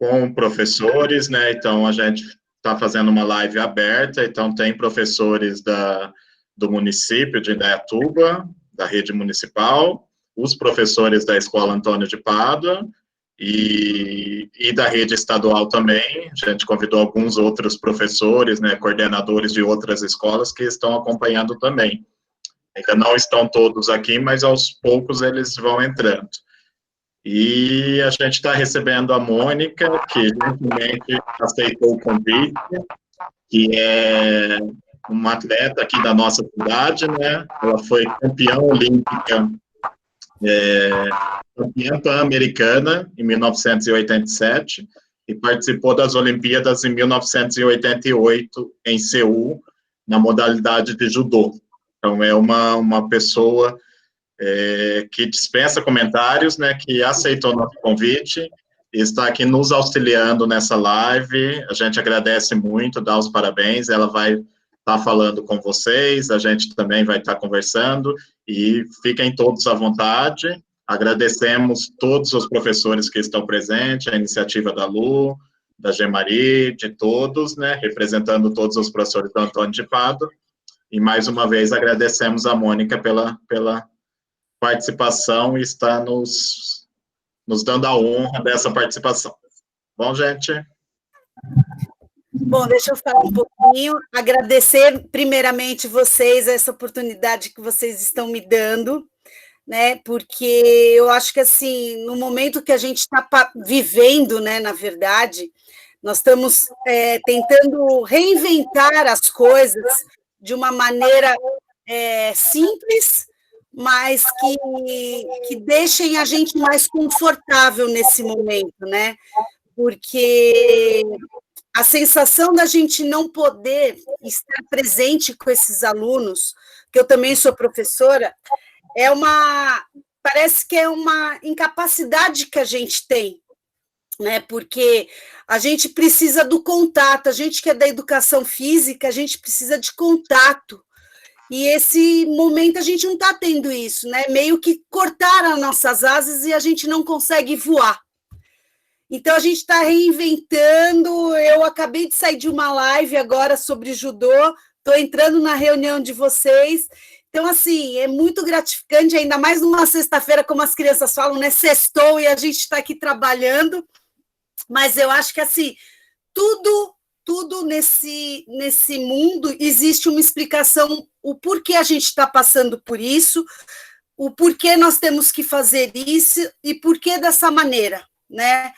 com professores, né? Então, a gente está fazendo uma live aberta, então tem professores do município de Indaiatuba, da rede municipal, os professores da Escola Antônio de Pádua e da rede estadual também. A gente convidou alguns outros professores, né, coordenadores de outras escolas que estão acompanhando também. Ainda não estão todos aqui, mas aos poucos eles vão entrando. E a gente está recebendo a Mônica, que gentilmente aceitou o convite, que é uma atleta aqui da nossa cidade, né? Ela foi campeã olímpica, campeã pan-americana em 1987 e participou das Olimpíadas em 1988 em Seul, na modalidade de judô. Então, é uma pessoa que dispensa comentários, né, que aceitou nosso convite e está aqui nos auxiliando nessa live. A gente agradece muito, dá os parabéns. Ela vai estar falando com vocês, a gente também vai estar conversando, e fiquem todos à vontade. Agradecemos todos os professores que estão presentes, a iniciativa da Lu, da Gemari, de todos, né, representando todos os professores do Antônio de Pádua. E, mais uma vez, agradecemos a Mônica pela participação e está nos dando a honra dessa participação. Bom, gente? Bom, deixa eu falar um pouquinho, agradecer primeiramente vocês, essa oportunidade que vocês estão me dando, né, porque eu acho que, assim, no momento que a gente está vivendo, né, na verdade, nós estamos tentando reinventar as coisas de uma maneira simples, mas que deixem a gente mais confortável nesse momento, né? Porque a sensação da gente não poder estar presente com esses alunos, que eu também sou professora, parece que é uma incapacidade que a gente tem, né? Porque a gente precisa do contato, a gente que é da educação física, a gente precisa de contato. E esse momento a gente não está tendo isso, né? Meio que cortaram as nossas asas e a gente não consegue voar. Então, a gente está reinventando. Eu acabei de sair de uma live agora sobre judô, estou entrando na reunião de vocês. Então, assim, é muito gratificante, ainda mais numa sexta-feira, como as crianças falam, né? Sextou e a gente está aqui trabalhando. Mas eu acho que, assim, tudo nesse mundo existe uma explicação, o porquê a gente está passando por isso, o porquê nós temos que fazer isso e porquê dessa maneira, né?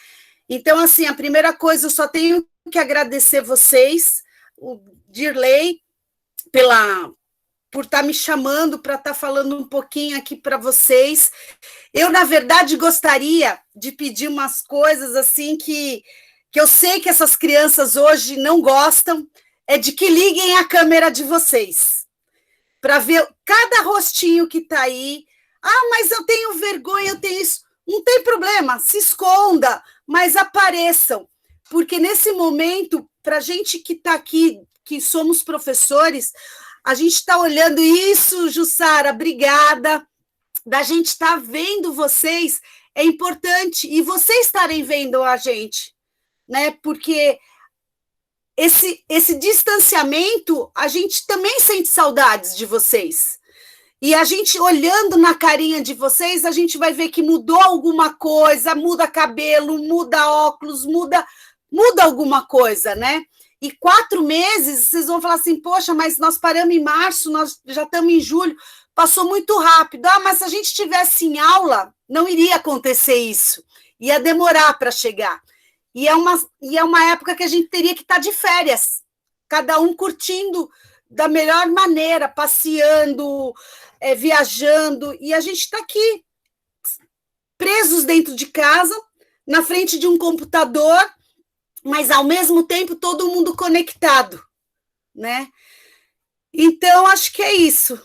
Então, assim, a primeira coisa, eu só tenho que agradecer vocês, o Dirley, por estar me chamando para estar falando um pouquinho aqui para vocês. Eu, na verdade, gostaria de pedir umas coisas assim que eu sei que essas crianças hoje não gostam, é de que liguem a câmera de vocês, para ver cada rostinho que está aí. Ah, mas eu tenho vergonha, eu tenho isso. Não tem problema, se esconda, mas apareçam, porque nesse momento, para a gente que está aqui, que somos professores, a gente está olhando isso, Jussara, obrigada, da gente estar vendo vocês, é importante, e vocês estarem vendo a gente, né? Porque esse distanciamento, a gente também sente saudades de vocês. E a gente, olhando na carinha de vocês, a gente vai ver que mudou alguma coisa, muda cabelo, muda óculos, muda alguma coisa, né? E 4 meses, vocês vão falar assim, poxa, mas nós paramos em março, nós já estamos em julho, passou muito rápido. Ah, mas se a gente estivesse em aula, não iria acontecer isso, ia demorar para chegar. E é uma época que a gente teria que estar de férias, cada um curtindo da melhor maneira, passeando, viajando, e a gente está aqui, presos dentro de casa, na frente de um computador, mas, ao mesmo tempo, todo mundo conectado, né? Então, acho que é isso,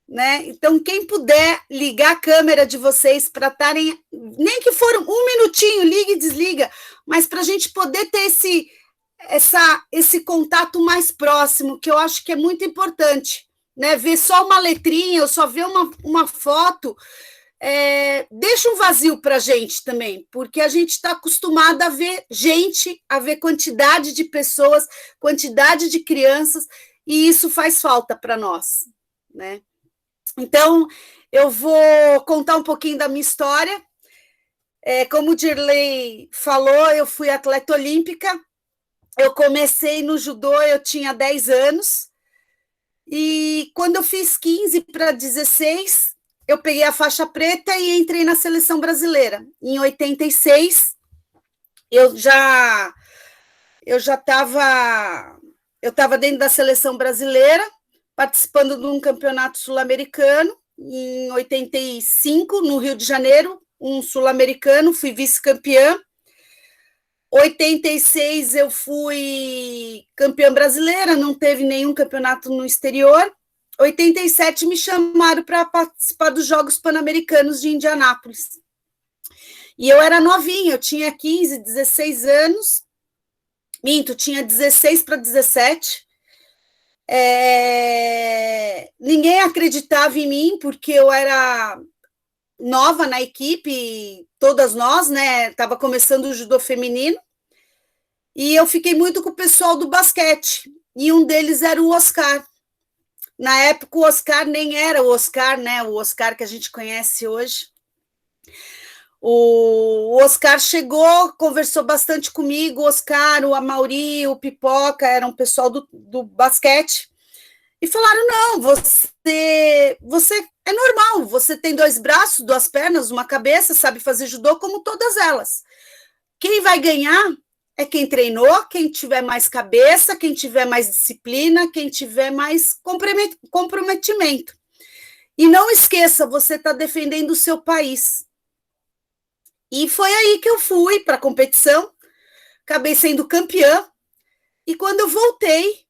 né? Então, quem puder ligar a câmera de vocês para estarem, nem que for 1 minutinho, liga e desliga, mas para a gente poder ter esse contato mais próximo, que eu acho que é muito importante, né? Ver só uma letrinha, ou só ver uma foto, deixa um vazio para a gente também, porque a gente está acostumado a ver gente, a ver quantidade de pessoas, quantidade de crianças, e isso faz falta para nós, né? Então, eu vou contar um pouquinho da minha história. Como o Dirley falou, eu fui atleta olímpica, eu comecei no judô, eu tinha 10 anos, e quando eu fiz 15 para 16, eu peguei a faixa preta e entrei na seleção brasileira. Em 86, eu já estava dentro da seleção brasileira, participando de um campeonato sul-americano. Em 85, no Rio de Janeiro, um sul-americano, fui vice-campeã. 86 eu fui campeã brasileira, não teve nenhum campeonato no exterior. 87 me chamaram para participar dos Jogos Pan-Americanos de Indianápolis. E eu era novinha, eu tinha 15, 16 anos. Minto, tinha 16 para 17. Ninguém acreditava em mim, porque eu era nova na equipe, todas nós, né? Estava começando o judô feminino. E eu fiquei muito com o pessoal do basquete. E um deles era o Oscar. Na época, o Oscar nem era o Oscar, né? O Oscar que a gente conhece hoje. O Oscar chegou, conversou bastante comigo, o Oscar, o Amauri, o Pipoca, eram o pessoal do basquete, e falaram, não, você é normal, você tem 2 braços, 2 pernas, uma cabeça, sabe fazer judô como todas elas. Quem vai ganhar é quem treinou, quem tiver mais cabeça, quem tiver mais disciplina, quem tiver mais comprometimento. E não esqueça, você está defendendo o seu país. E foi aí que eu fui para a competição, acabei sendo campeã, e quando eu voltei,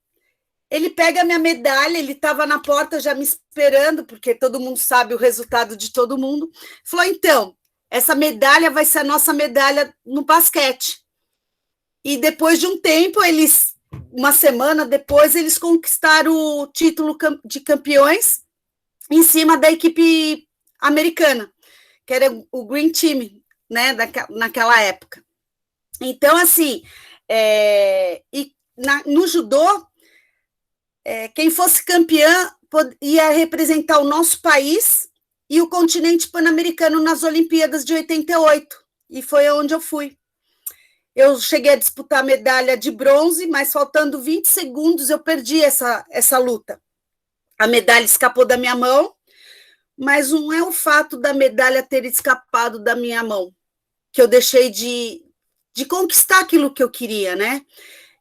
ele pega a minha medalha, ele estava na porta já me esperando, porque todo mundo sabe o resultado de todo mundo, falou, então, essa medalha vai ser a nossa medalha no basquete. E depois de um tempo, uma semana depois, eles conquistaram o título de campeões em cima da equipe americana, que era o Green Team, né, naquela época. Então, assim, no judô, quem fosse campeã ia representar o nosso país e o continente pan-americano nas Olimpíadas de 88, e foi onde eu fui. Eu cheguei a disputar a medalha de bronze, mas faltando 20 segundos eu perdi essa luta. A medalha escapou da minha mão, mas não é o fato da medalha ter escapado da minha mão que eu deixei de conquistar aquilo que eu queria, né?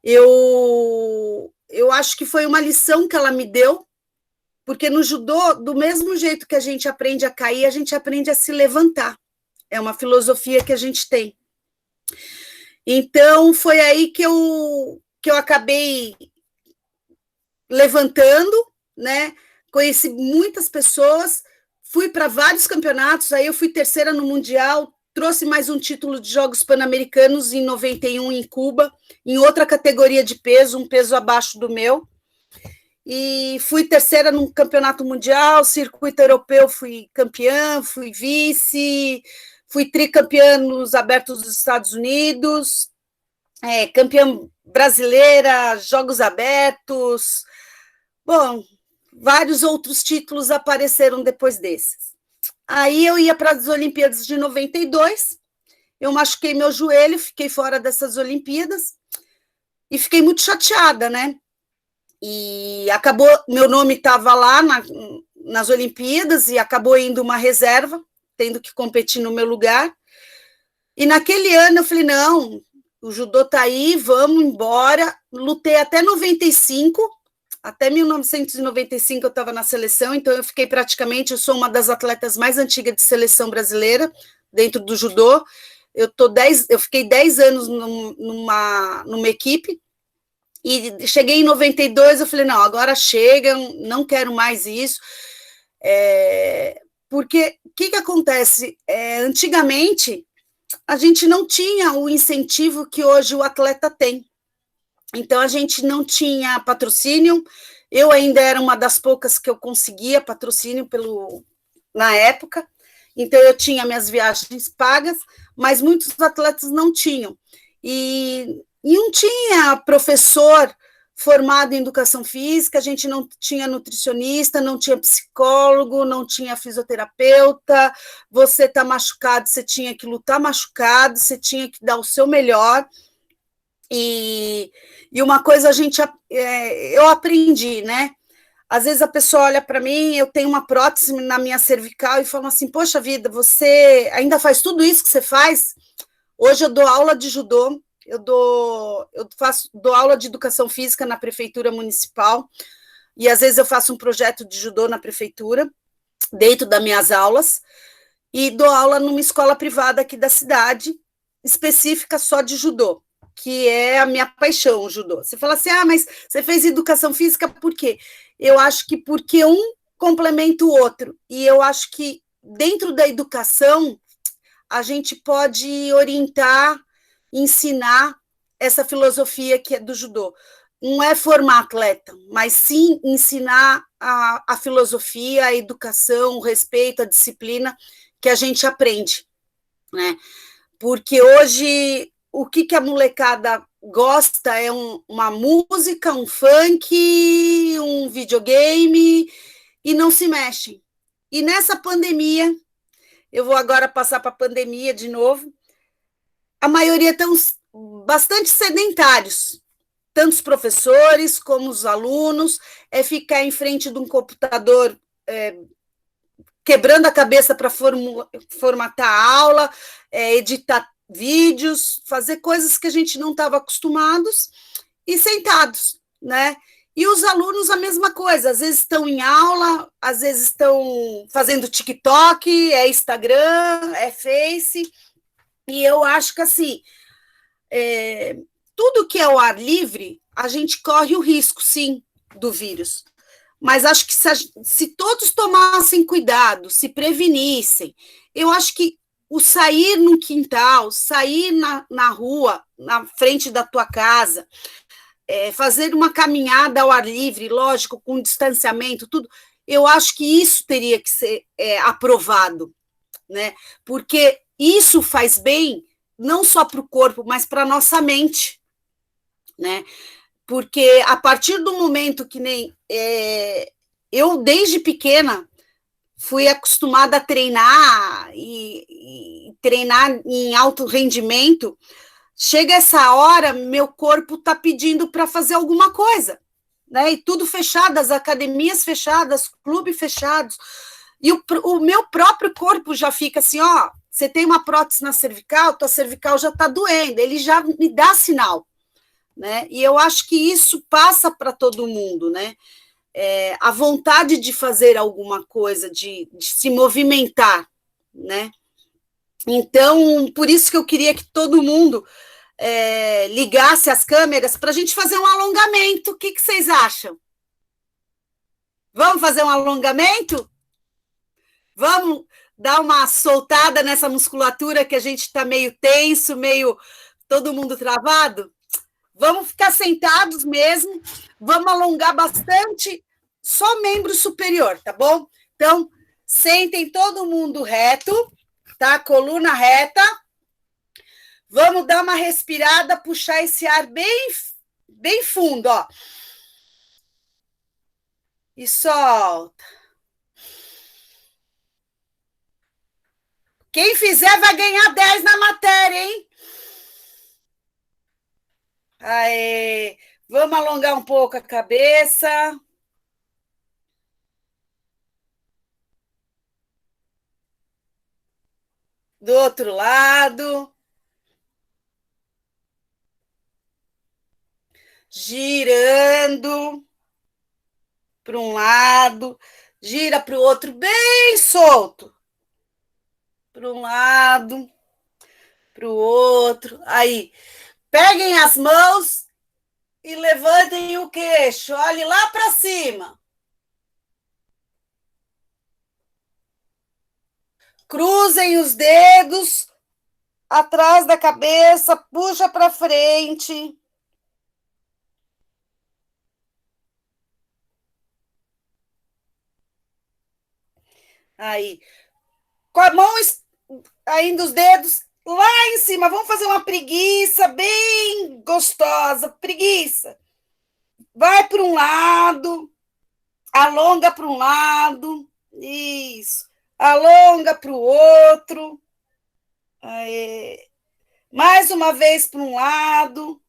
Eu acho que foi uma lição que ela me deu, porque no judô, do mesmo jeito que a gente aprende a cair, a gente aprende a se levantar. É uma filosofia que a gente tem. Então, foi aí que eu acabei levantando, né? Conheci muitas pessoas, fui para vários campeonatos, aí eu fui terceira no Mundial, trouxe mais um título de Jogos Pan-Americanos em 91 em Cuba, em outra categoria de peso, um peso abaixo do meu, e fui terceira no Campeonato Mundial, circuito europeu, fui campeã, fui vice, fui tricampeã nos abertos dos Estados Unidos, campeã brasileira, Jogos Abertos, bom, vários outros títulos apareceram depois desses. Aí eu ia para as Olimpíadas de 92, eu machuquei meu joelho, fiquei fora dessas Olimpíadas e fiquei muito chateada, né? E acabou, meu nome estava lá nas Olimpíadas e acabou indo uma reserva, tendo que competir no meu lugar. E naquele ano eu falei, não, o judô está aí, vamos embora. Lutei até 95, até 1995 eu estava na seleção, então eu fiquei praticamente, eu sou uma das atletas mais antigas de seleção brasileira, dentro do judô. Eu fiquei 10 anos numa equipe, e cheguei em 92, eu falei, não, agora chega, não quero mais isso, porque o que acontece? Antigamente, a gente não tinha o incentivo que hoje o atleta tem. Então, a gente não tinha patrocínio, eu ainda era uma das poucas que eu conseguia patrocínio na época, então eu tinha minhas viagens pagas, mas muitos atletas não tinham. E não tinha professor formado em educação física, a gente não tinha nutricionista, não tinha psicólogo, não tinha fisioterapeuta. Você está machucado, você tinha que lutar machucado, você tinha que dar o seu melhor. E uma coisa eu aprendi, né? Às vezes a pessoa olha para mim, eu tenho uma prótese na minha cervical e fala assim: poxa vida, você ainda faz tudo isso que você faz? Hoje eu dou aula de judô, dou aula de educação física na prefeitura municipal, e às vezes eu faço um projeto de judô na prefeitura, dentro das minhas aulas, e dou aula numa escola privada aqui da cidade, específica só de judô, que é a minha paixão, o judô. Você fala assim, mas você fez educação física por quê? Eu acho que porque um complementa o outro, e eu acho que dentro da educação a gente pode orientar, ensinar essa filosofia que é do judô. Não é formar atleta, mas sim ensinar a filosofia, a educação, o respeito, a disciplina que a gente aprende, né? Porque hoje o que a molecada gosta é uma música, um funk, um videogame, e não se mexem. E nessa pandemia, eu vou agora passar para a pandemia de novo, a maioria estão bastante sedentários, tanto os professores como os alunos, ficar em frente de um computador quebrando a cabeça para formatar a aula, editar vídeos, fazer coisas que a gente não estava acostumados e sentados, né? E os alunos a mesma coisa, às vezes estão em aula, às vezes estão fazendo TikTok, Instagram, Face, e eu acho que assim, tudo que é ao ar livre, a gente corre o risco, sim, do vírus. Mas acho que se todos tomassem cuidado, se prevenissem, eu acho que o sair no quintal, sair na rua, na frente da tua casa, fazer uma caminhada ao ar livre, lógico, com distanciamento, tudo, eu acho que isso teria que ser aprovado, né? Porque isso faz bem não só para o corpo, mas para a nossa mente, né? Porque a partir do momento que nem eu, desde pequena, fui acostumada a treinar e treinar em alto rendimento, chega essa hora, meu corpo está pedindo para fazer alguma coisa, né? E tudo fechado, as academias fechadas, clubes fechados, e o meu próprio corpo já fica assim, você tem uma prótese na cervical, tua cervical já está doendo, ele já me dá sinal, né? E eu acho que isso passa para todo mundo, né? A vontade de fazer alguma coisa, de se movimentar, né? Então, por isso que eu queria que todo mundo ligasse as câmeras para a gente fazer um alongamento. O que vocês acham? Vamos fazer um alongamento? Vamos dar uma soltada nessa musculatura que a gente está meio tenso, meio todo mundo travado? Vamos ficar sentados mesmo, vamos alongar bastante, só membro superior, tá bom? Então, sentem todo mundo reto, tá? Coluna reta. Vamos dar uma respirada, puxar esse ar bem fundo, ó. E solta. Quem fizer vai ganhar 10 na matéria, hein? Aê. Vamos alongar um pouco a cabeça. Do outro lado. Girando para um lado, gira para o outro, bem solto. Para um lado, para o outro. Aí, peguem as mãos e levantem o queixo. Olhe lá para cima. Cruzem os dedos atrás da cabeça, puxa para frente. Aí, com a mão ainda os dedos lá em cima. Vamos fazer uma preguiça bem gostosa. Preguiça. Vai para um lado, alonga para um lado. Isso. Alonga para o outro. Aí. Mais uma vez para um lado.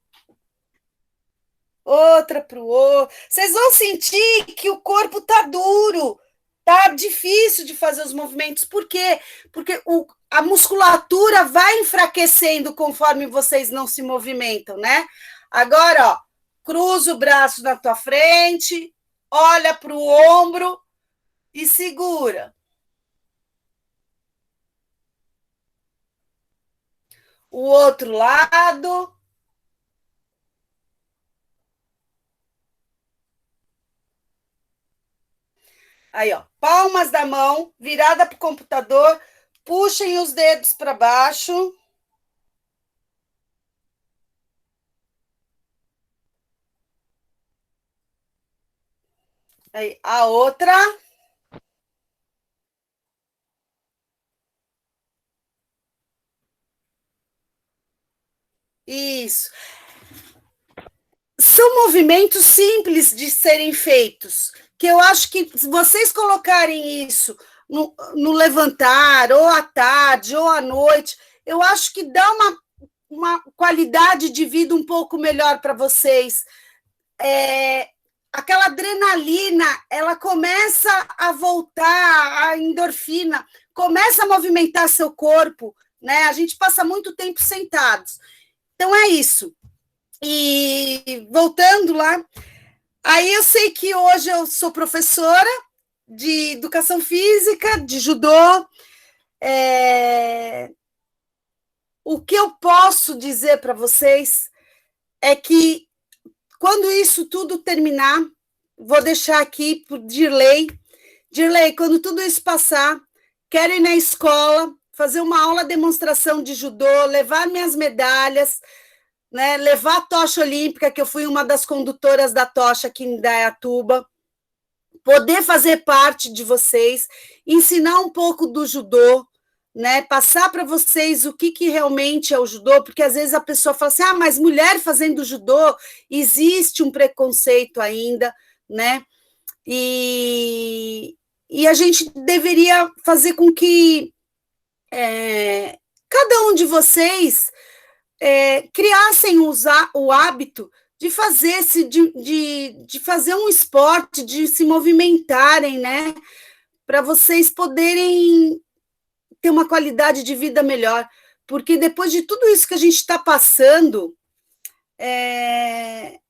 Outra para o outro. Vocês vão sentir que o corpo está duro. Tá difícil de fazer os movimentos. Por quê? Porque a musculatura vai enfraquecendo conforme vocês não se movimentam, né? Agora, ó, cruza o braço na tua frente, olha para o ombro e segura. O outro lado. Aí, ó, palmas da mão, virada para o computador, puxem os dedos para baixo. Aí, a outra. Isso. São movimentos simples de serem feitos, que eu acho que se vocês colocarem isso no levantar, ou à tarde, ou à noite, eu acho que dá uma qualidade de vida um pouco melhor para vocês. Aquela adrenalina, ela começa a voltar, a endorfina, começa a movimentar seu corpo, né? A gente passa muito tempo sentados. Então, é isso. E voltando lá, aí eu sei que hoje eu sou professora de educação física, de judô. O que eu posso dizer para vocês é que quando isso tudo terminar, vou deixar aqui para o Dirley. Dirley, quando tudo isso passar, quero ir na escola, fazer uma aula demonstração de judô, levar minhas medalhas, né, levar a tocha olímpica, que eu fui uma das condutoras da tocha aqui em Indaiatuba, poder fazer parte de vocês, ensinar um pouco do judô, né, passar para vocês o que realmente é o judô, porque às vezes a pessoa fala assim, mas mulher fazendo judô, existe um preconceito ainda, né, e a gente deveria fazer com que cada um de vocês criassem o hábito de fazer de fazer um esporte, de se movimentarem, né? Para vocês poderem ter uma qualidade de vida melhor. Porque depois de tudo isso que a gente está passando, é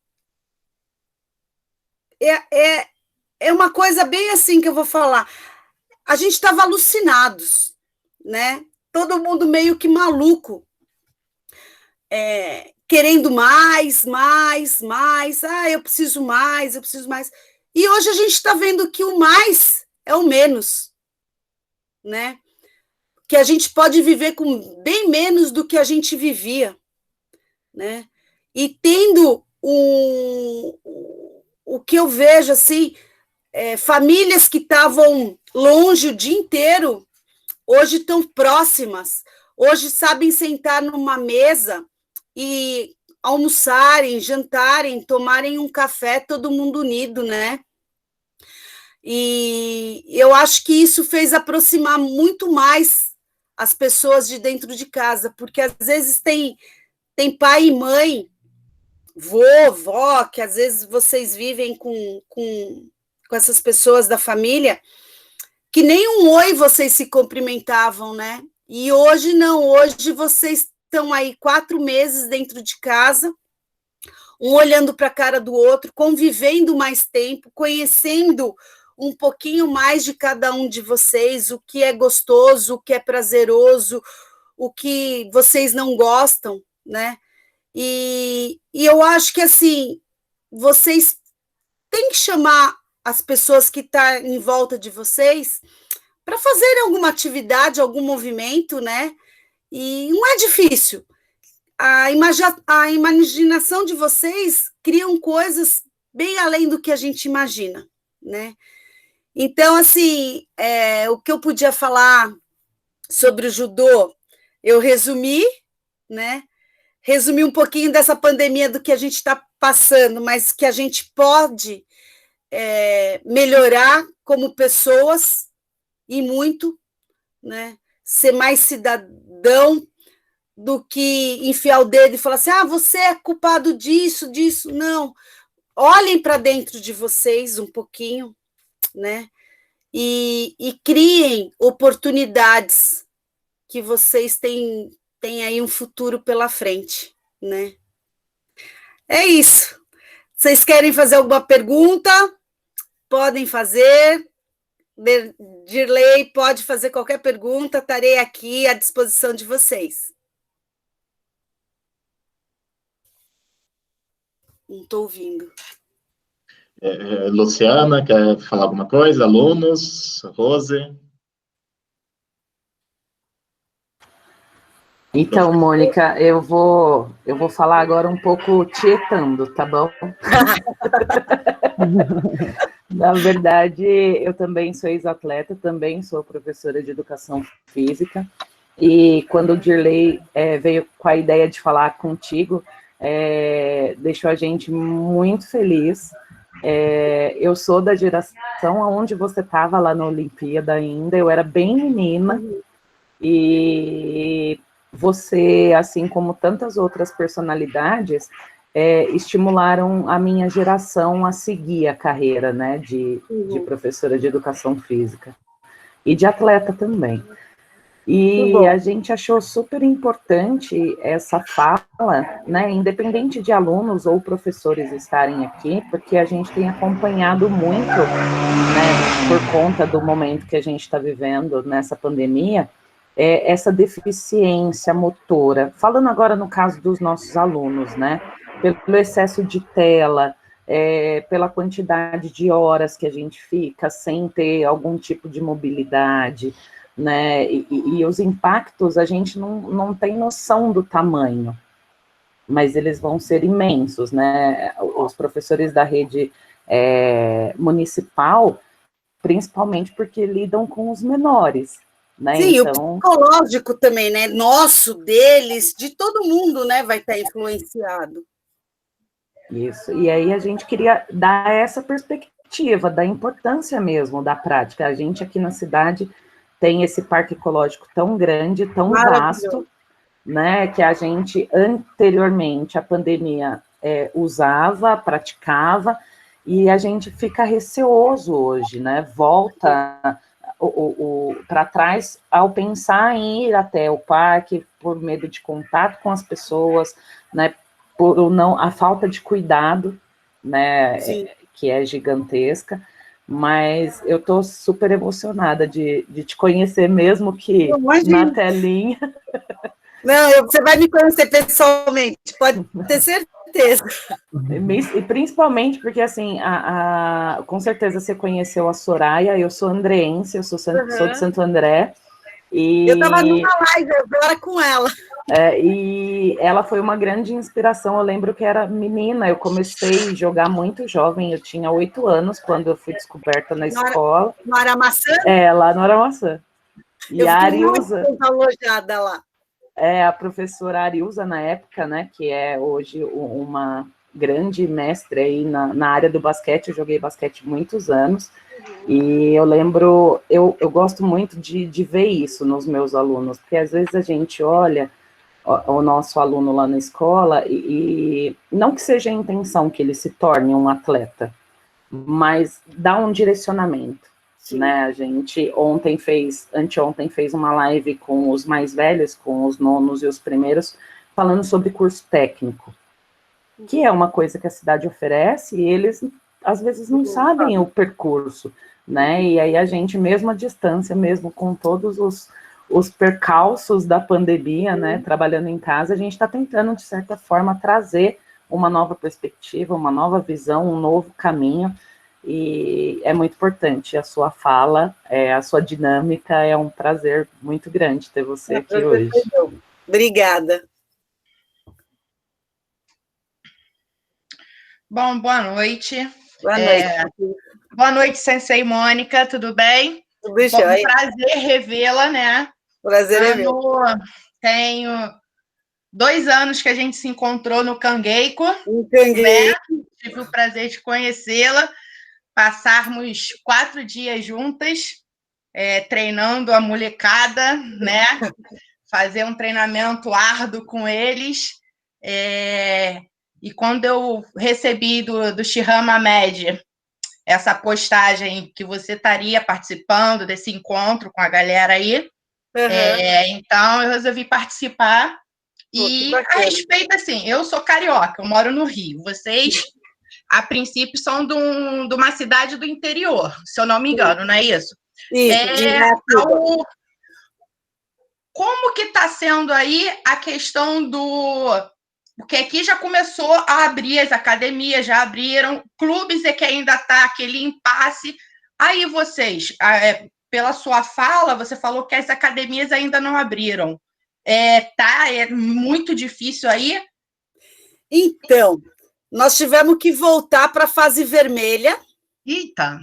uma coisa bem assim que eu vou falar. A gente estava alucinados, né? Todo mundo meio que maluco. Querendo mais. Eu preciso mais. E hoje a gente está vendo que o mais é o menos, né? Que a gente pode viver com bem menos do que a gente vivia, né? E tendo o que eu vejo, assim, famílias que estavam longe o dia inteiro, hoje estão próximas, hoje sabem sentar numa mesa e almoçarem, jantarem, tomarem um café, todo mundo unido, né? E eu acho que isso fez aproximar muito mais as pessoas de dentro de casa, porque às vezes tem pai e mãe, vô, vó, que às vezes vocês vivem com essas pessoas da família, que nem um oi vocês se cumprimentavam, né? E hoje não, hoje vocês estão aí 4 meses dentro de casa, um olhando para a cara do outro, convivendo mais tempo, conhecendo um pouquinho mais de cada um de vocês, o que é gostoso, o que é prazeroso, o que vocês não gostam, né? E eu acho que, assim, vocês têm que chamar as pessoas que estão em volta de vocês para fazerem alguma atividade, algum movimento, né? E não é difícil. A imaginação de vocês criam coisas bem além do que a gente imagina, né? Então, assim, o que eu podia falar sobre o judô, eu resumi, né? Resumi um pouquinho dessa pandemia do que a gente está passando, mas que a gente pode melhorar como pessoas, e muito, né? Ser mais cidadão do que enfiar o dedo e falar assim, você é culpado disso, disso. Não. Olhem para dentro de vocês um pouquinho, né? E criem oportunidades que vocês têm aí um futuro pela frente, né? É isso. Vocês querem fazer alguma pergunta? Podem fazer. Dirley, pode fazer qualquer pergunta, estarei aqui à disposição de vocês. Não estou ouvindo. Luciana, quer falar alguma coisa? Alunos? Rose? Então, Mônica, eu vou falar agora um pouco tietando, tá bom? Na verdade, eu também sou ex-atleta, também sou professora de educação física, e quando o Dirley veio com a ideia de falar contigo, deixou a gente muito feliz. Eu sou da geração onde você estava lá na Olimpíada ainda, eu era bem menina, e você, assim como tantas outras personalidades, estimularam a minha geração a seguir a carreira, né, de professora de educação física e de atleta também. E a gente achou super importante essa fala, né, independente de alunos ou professores estarem aqui, porque a gente tem acompanhado muito, né, por conta do momento que a gente está vivendo nessa pandemia, essa deficiência motora. Falando agora no caso dos nossos alunos, né, pelo excesso de tela, pela quantidade de horas que a gente fica sem ter algum tipo de mobilidade, né, e os impactos a gente não tem noção do tamanho, mas eles vão ser imensos, né, os professores da rede municipal, principalmente porque lidam com os menores, né? Sim, então, o psicológico também, né, nosso, deles, de todo mundo, né, vai estar influenciado. Isso, e aí a gente queria dar essa perspectiva da importância mesmo da prática. A gente aqui na cidade tem esse parque ecológico tão grande, tão vasto, né, que a gente anteriormente à pandemia usava, praticava, e a gente fica receoso hoje, né, volta para trás ao pensar em ir até o parque por medo de contato com as pessoas, né, por a falta de cuidado, né, que é gigantesca, mas eu estou super emocionada de te conhecer, mesmo que na telinha. Não, você vai me conhecer pessoalmente, pode ter certeza. E principalmente porque, assim, com certeza você conheceu a Soraya, eu sou andreense, eu sou de Santo André. E eu estava numa live agora com ela. E ela foi uma grande inspiração. Eu lembro que era menina, eu comecei a jogar muito jovem, eu tinha 8 anos quando eu fui descoberta na escola. No Aramaçã? Lá no Aramaçã. E a Arilza, muito alojada lá. A professora Arilza, na época, né, que é hoje uma grande mestre aí na área do basquete, eu joguei basquete muitos anos, e eu lembro, eu gosto muito de ver isso nos meus alunos, porque às vezes a gente olha o nosso aluno lá na escola, e não que seja a intenção que ele se torne um atleta, mas dá um direcionamento. Sim. Né, a gente anteontem fez uma live com os mais velhos, com os nonos e os primeiros, falando sobre curso técnico, que é uma coisa que a cidade oferece, e eles, às vezes, não sabem o percurso, né, e aí a gente, mesmo à distância, mesmo com todos os percalços da pandemia, né, trabalhando em casa, a gente está tentando, de certa forma, trazer uma nova perspectiva, uma nova visão, um novo caminho, e é muito importante a sua fala, a sua dinâmica, é um prazer muito grande ter você aqui hoje. Obrigada. Bom, boa noite. Boa noite. Boa noite, Sensei Mônica, tudo bem? Tudo bom, prazer revê-la, né? Prazer é meu. Tenho 2 anos que a gente se encontrou no Cangueico. Entendi. Tive o prazer de conhecê-la, passarmos 4 dias juntas, treinando a molecada, né? Fazer um treinamento árduo com eles. E quando eu recebi do Shiham Ahmed essa postagem que você estaria participando desse encontro com a galera aí, então eu resolvi participar. E a respeito, assim, eu sou carioca, eu moro no Rio. Vocês, a princípio, são de uma cidade do interior, se eu não me engano, não é isso? Como que está sendo aí a questão Porque aqui já começou a abrir, as academias já abriram, clubes é que ainda está aquele impasse. Aí vocês, pela sua fala, você falou que as academias ainda não abriram. É muito difícil aí? Então, nós tivemos que voltar para a fase vermelha. Eita!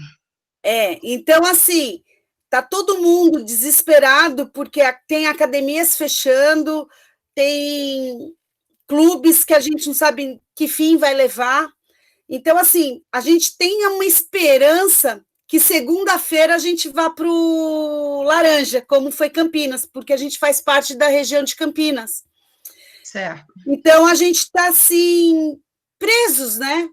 Então, assim, tá todo mundo desesperado, porque tem academias fechando, tem clubes que a gente não sabe que fim vai levar. Então, assim, a gente tem uma esperança que segunda-feira a gente vá para o Laranja, como foi Campinas, porque a gente faz parte da região de Campinas. Certo. Então, a gente está, assim, presos, né?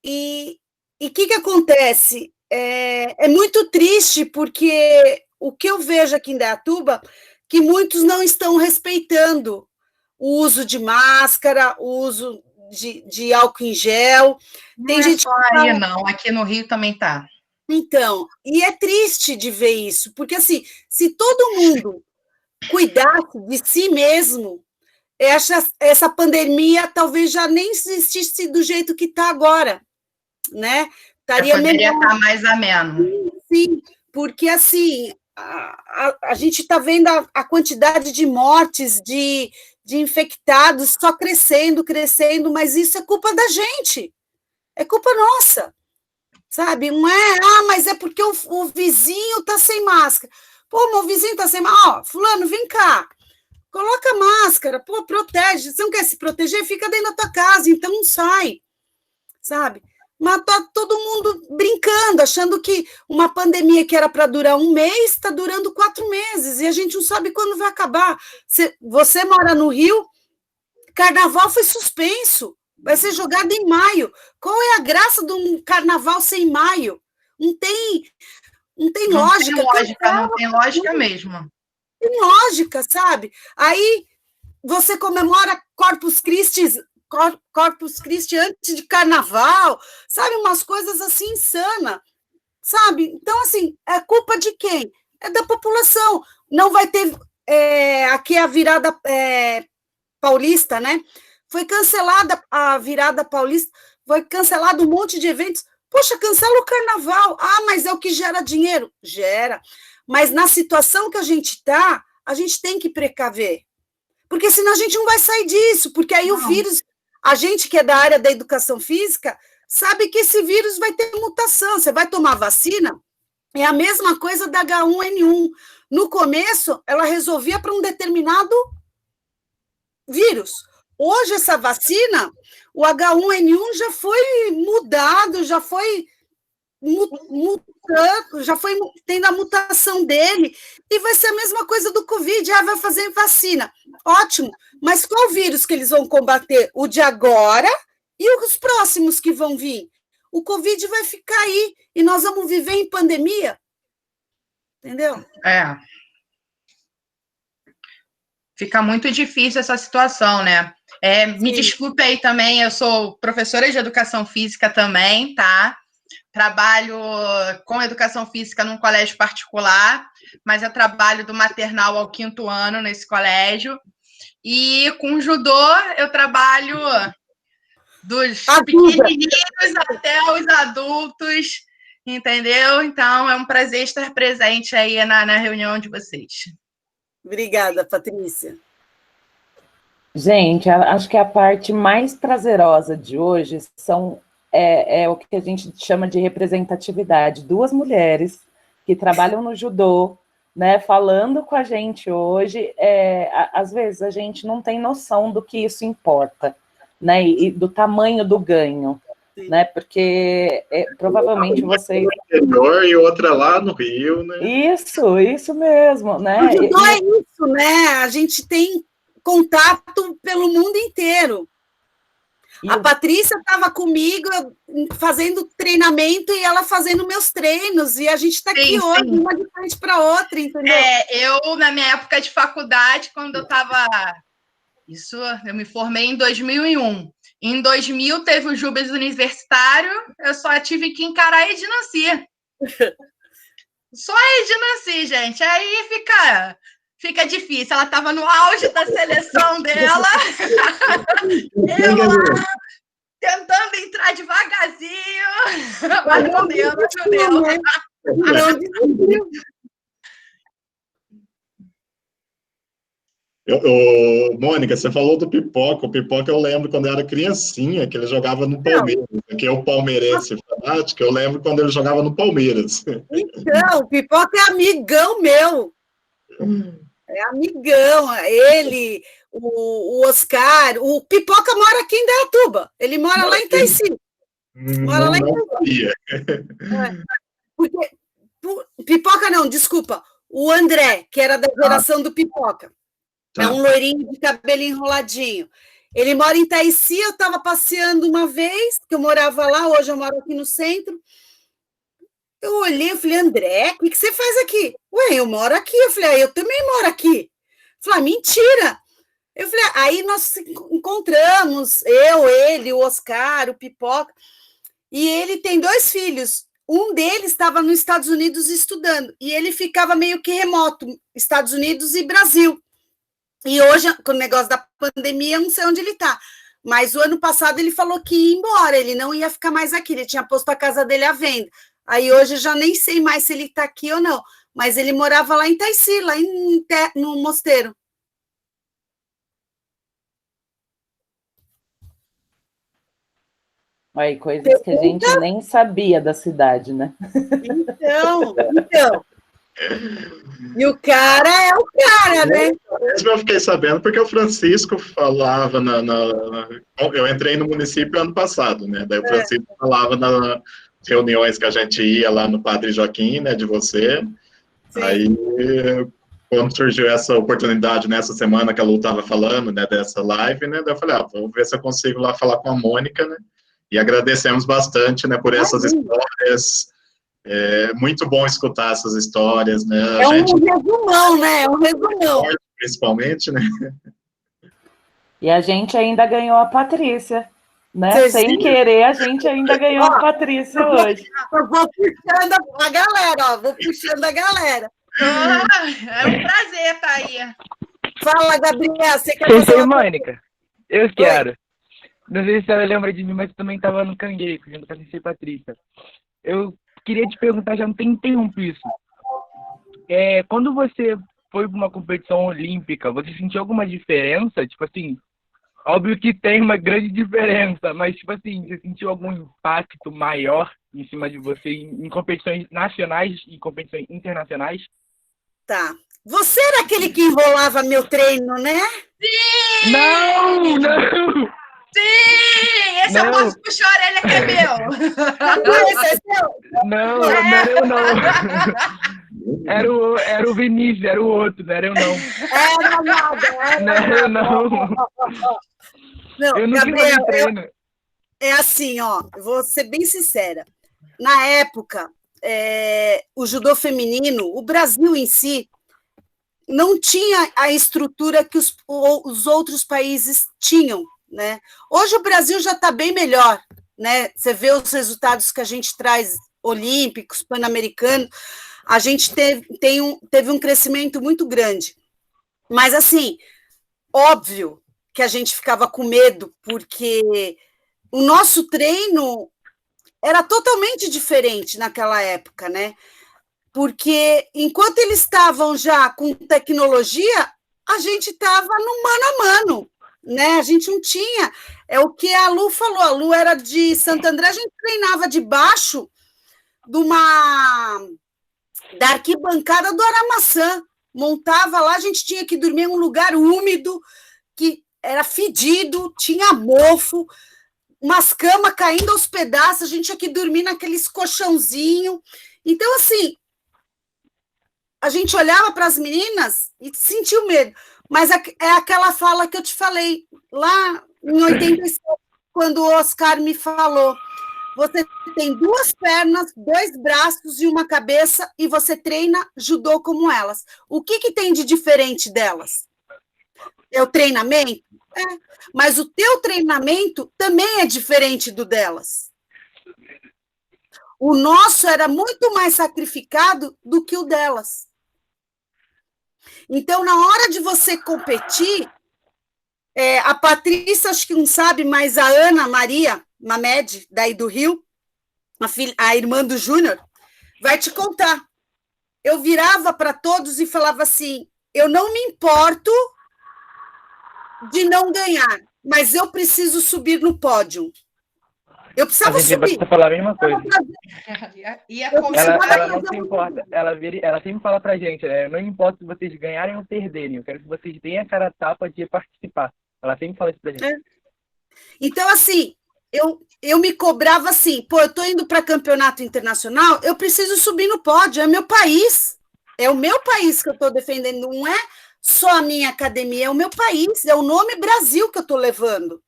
E o que acontece? É muito triste, porque o que eu vejo aqui em Indaiatuba, que muitos não estão respeitando o uso de máscara, o uso de álcool em gel. Tem gente só aí, não. Aqui no Rio também tá. Então, e é triste de ver isso, porque assim, se todo mundo cuidasse de si mesmo, essa pandemia talvez já nem existisse do jeito que está agora, né? Estaria poderia estar mais ameno. Sim, porque assim, a gente está vendo a quantidade de mortes, de infectados só crescendo, mas isso é culpa da gente, é culpa nossa, sabe? Não é, mas é porque o vizinho está sem máscara. Pô, meu vizinho está sem máscara. Ó, fulano, vem cá, coloca máscara, pô, protege. Você não quer se proteger? Fica dentro da tua casa, então não sai, sabe? Mas tá todo mundo brincando, achando que uma pandemia que era para durar 1 mês está durando 4 meses, e a gente não sabe quando vai acabar. Você mora no Rio, carnaval foi suspenso, vai ser jogado em maio. Qual é a graça de um carnaval sem maio? Não tem lógica. Não tem lógica mesmo. Tem lógica, sabe? Aí você comemora Corpus Christi antes de carnaval, sabe? Umas coisas assim insanas, sabe? Então, assim, é culpa de quem? É da população. Não vai ter aqui a virada paulista, né? Foi cancelada a virada paulista, foi cancelado um monte de eventos. Poxa, cancela o carnaval. Ah, mas é o que gera dinheiro? Gera. Mas na situação que a gente está, a gente tem que precaver. Porque senão a gente não vai sair disso, porque aí o vírus, a gente que é da área da educação física, sabe que esse vírus vai ter mutação. Você vai tomar vacina, é a mesma coisa da H1N1. No começo, ela resolvia para um determinado vírus. Hoje, essa vacina, o H1N1 já foi mudado, já foi mutando, já foi tendo a mutação dele, e vai ser a mesma coisa do Covid, vai fazer vacina. Ótimo, mas qual vírus que eles vão combater? O de agora e os próximos que vão vir. O Covid vai ficar aí, e nós vamos viver em pandemia. Entendeu? Fica muito difícil essa situação, né? Me desculpe aí também, eu sou professora de educação física também, tá? Trabalho com educação física num colégio particular, mas eu trabalho do maternal ao 5º ano nesse colégio. E com judô eu trabalho dos pequenininhos até os adultos, entendeu? Então é um prazer estar presente aí na reunião de vocês. Obrigada, Patrícia. Gente, acho que a parte mais prazerosa de hoje é o que a gente chama de representatividade. 2 mulheres que trabalham no judô, né, falando com a gente hoje, às vezes a gente não tem noção do que isso importa, né, e do tamanho do ganho, né, porque provavelmente vocês... E outra lá no Rio, né? Isso mesmo, né? O judô é isso, né? A gente tem contato pelo mundo inteiro. A Patrícia estava comigo fazendo treinamento e ela fazendo meus treinos, e a gente está aqui hoje, uma de frente para outra, entendeu? Eu, na minha época de faculdade, quando eu estava... eu me formei em 2001. Em 2000 teve o Júbilo Universitário, eu só tive que encarar a Edinanci. Só a Edinanci, gente. Aí fica difícil. Ela estava no auge da seleção dela. Eu lá, tentando entrar devagarzinho. Mas não deu, não deu. Mônica, você falou do Pipoca. O Pipoca eu lembro quando eu era criancinha, que ele jogava no Palmeiras, que é o palmeirense fanático. Eu lembro quando ele jogava no Palmeiras. Então, o Pipoca é amigão meu. É amigão. Ele, o Oscar, o Pipoca mora aqui em Indaiatuba. Ele mora lá em Itaici. Mora lá em Itaici. Porque, Pipoca não, desculpa. O André, que era da geração do Pipoca. É um loirinho de cabelo enroladinho. Ele mora em Itaici, eu estava passeando uma vez, que eu morava lá, hoje eu moro aqui no centro. Eu olhei e falei, André, o que você faz aqui? Ué, eu moro aqui. Eu falei, eu também moro aqui. Eu falei, mentira. Eu falei, aí nós encontramos, ele, o Oscar, o Pipoca, e ele tem 2 filhos. Um deles estava nos Estados Unidos estudando, e ele ficava meio que remoto, Estados Unidos e Brasil. E hoje, com o negócio da pandemia, eu não sei onde ele está. Mas o ano passado ele falou que ia embora, ele não ia ficar mais aqui, ele tinha posto a casa dele à venda. Aí hoje eu já nem sei mais se ele está aqui ou não. Mas ele morava lá em Itaici, lá no Mosteiro. Aí, coisas que a gente nem sabia da cidade, né? Então. E o cara é o cara, né? Eu fiquei sabendo porque o Francisco falava eu entrei no município ano passado, né? Daí o Francisco falava nas reuniões que a gente ia lá no Padre Joaquim, né? De você. Sim. Aí, quando surgiu essa oportunidade nessa semana que a Lu estava falando, né? Dessa live, né? Daí eu falei, vou ver se eu consigo lá falar com a Mônica, né? E agradecemos bastante, né? Por essas histórias. É muito bom escutar essas histórias, né? Resumão, né? É um resumão. Principalmente, né? E a gente ainda ganhou a Patrícia, né? Sem querer, a gente ainda ganhou a Patrícia hoje. Eu vou puxando a galera, vou puxando a galera. É um prazer estar aí. Fala, Gabriel, você quer fazer uma... Mônica, eu quero. Não sei se ela lembra de mim, mas também estava no Cangueiro, junto com a Ceci e Patrícia. Eu queria te perguntar, já não tem tempo isso. Quando você foi para uma competição olímpica, você sentiu alguma diferença? Tipo assim, óbvio que tem uma grande diferença, mas tipo assim, você sentiu algum impacto maior em cima de você em competições nacionais e competições internacionais? Tá. Você era aquele que enrolava meu treino, né? Sim! Não! Sim! Esse eu posso puxar a orelha que é meu. Esse é seu? Não era eu não. Era o Vinícius, era o outro, não era eu não. Era nada. Não era eu não. Não, eu não Gabriel, treino. É assim, ó, vou ser bem sincera. Na época, o judô feminino, o Brasil em si, não tinha a estrutura que os outros países tinham, né? Hoje o Brasil já está bem melhor, né? Você vê os resultados que a gente traz olímpicos, pan-americanos, a gente teve um crescimento muito grande. Mas, assim, óbvio que a gente ficava com medo, porque o nosso treino era totalmente diferente naquela época, né? Porque enquanto eles estavam já com tecnologia, a gente estava no mano a mano, né? A gente não tinha. É o que a Lu falou. A Lu era de Santo André, a gente treinava debaixo de uma da arquibancada do Aramaçã. Montava lá, a gente tinha que dormir em um lugar úmido, que era fedido, tinha mofo, umas camas caindo aos pedaços, a gente tinha que dormir naqueles colchãozinho. Então, assim, a gente olhava para as meninas e sentia o medo. Mas é aquela fala que eu te falei lá em 87, quando o Oscar me falou: você tem 2 pernas, 2 braços e uma cabeça e você treina judô como elas. O que tem de diferente delas? É o treinamento? É. Mas o teu treinamento também é diferente do delas. O nosso era muito mais sacrificado do que o delas. Então, na hora de você competir, a Patrícia, acho que não sabe, mas a Ana Maria Mamed, daí do Rio, a irmã do Júnior, vai te contar. Eu virava para todos e falava assim: eu não me importo de não ganhar, mas eu preciso subir no pódio. Eu precisava subir. Você falar a mesma coisa. Ela não se importa. Ela sempre fala pra gente, não importa se vocês ganharem ou perderem, eu quero que vocês deem a cara a tapa de participar. Ela sempre fala isso pra gente. Então, assim, eu me cobrava assim: pô, eu tô indo para campeonato internacional, eu preciso subir no pódio, é meu país. É o meu país que eu estou defendendo, não é só a minha academia, é o meu país, é o nome Brasil que eu estou levando,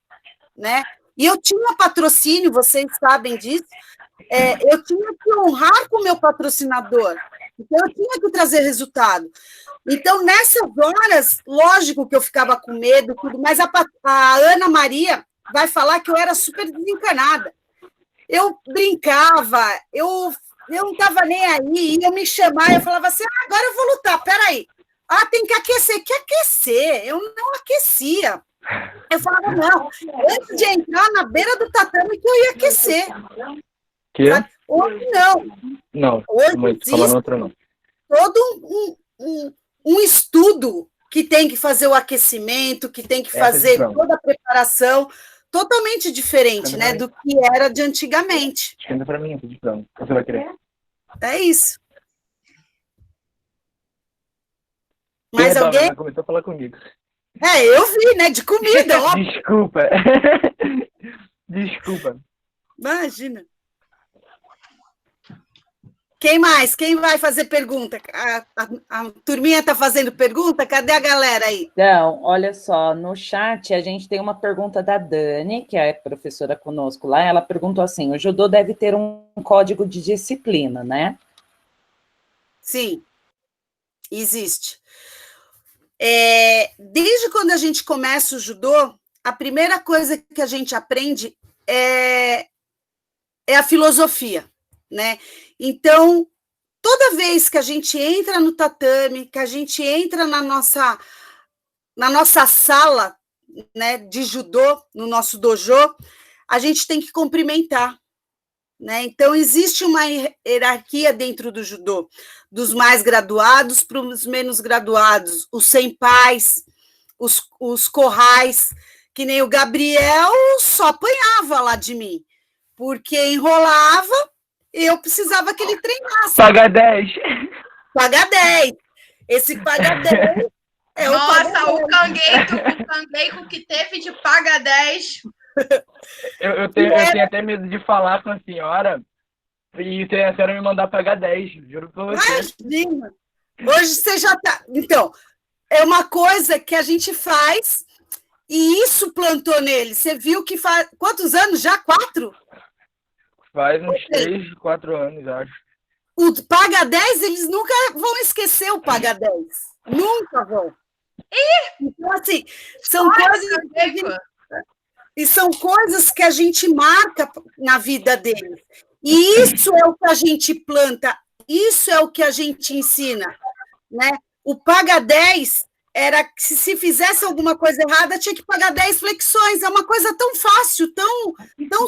né? E eu tinha patrocínio, vocês sabem disso, eu tinha que honrar com o meu patrocinador, então eu tinha que trazer resultado. Então, nessas horas, lógico que eu ficava com medo, tudo, mas a Ana Maria vai falar que eu era super desencanada. Eu brincava, eu não estava nem aí, ia me chamar, eu falava assim: agora eu vou lutar, peraí. Tem que aquecer. Que aquecer? Eu não aquecia. Eu falava: não, antes de entrar na beira do tatame que eu ia aquecer. Que? Hoje não. Não, hoje existe outra, não. todo um estudo que tem que fazer o aquecimento, que tem que fazer toda a preparação, totalmente diferente, né, do que era de antigamente. Esquenta para mim, de frango. Você vai querer? É isso. Mais alguém? Ela começou a falar comigo. Eu vi, né? De comida, ó. Desculpa. Desculpa. Imagina. Quem mais? Quem vai fazer pergunta? A turminha está fazendo pergunta? Cadê a galera aí? Então, olha só, no chat a gente tem uma pergunta da Dani, que é professora conosco lá. Ela perguntou assim: o judô deve ter um código de disciplina, né? Sim, existe. Desde quando a gente começa o judô, a primeira coisa que a gente aprende é a filosofia, né? Então, toda vez que a gente entra no tatame, que a gente entra na nossa sala, né, de judô, no nosso dojo, a gente tem que cumprimentar, né? Então, existe uma hierarquia dentro do judô, dos mais graduados para os menos graduados, os senpais, os corrais, que nem o Gabriel só apanhava lá de mim, porque enrolava, eu precisava que ele treinasse. Paga 10. Paga 10. Esse paga 10 é o Nossa, o cangueico que teve de paga 10. Eu tenho até medo de falar com a senhora e a senhora me mandar pagar 10, juro por você. Imagina. Hoje você já tá... Então, é uma coisa que a gente faz e isso plantou nele. Você viu que faz... Quantos anos já? 4? Faz uns 3, 4 anos, acho. O paga 10, eles nunca vão esquecer o paga 10. Nunca vão. Então, assim, são coisas... E são coisas que a gente marca na vida deles. E isso é o que a gente planta, isso é o que a gente ensina, né? O paga 10 era que se fizesse alguma coisa errada, tinha que pagar 10 flexões. É uma coisa tão fácil, tão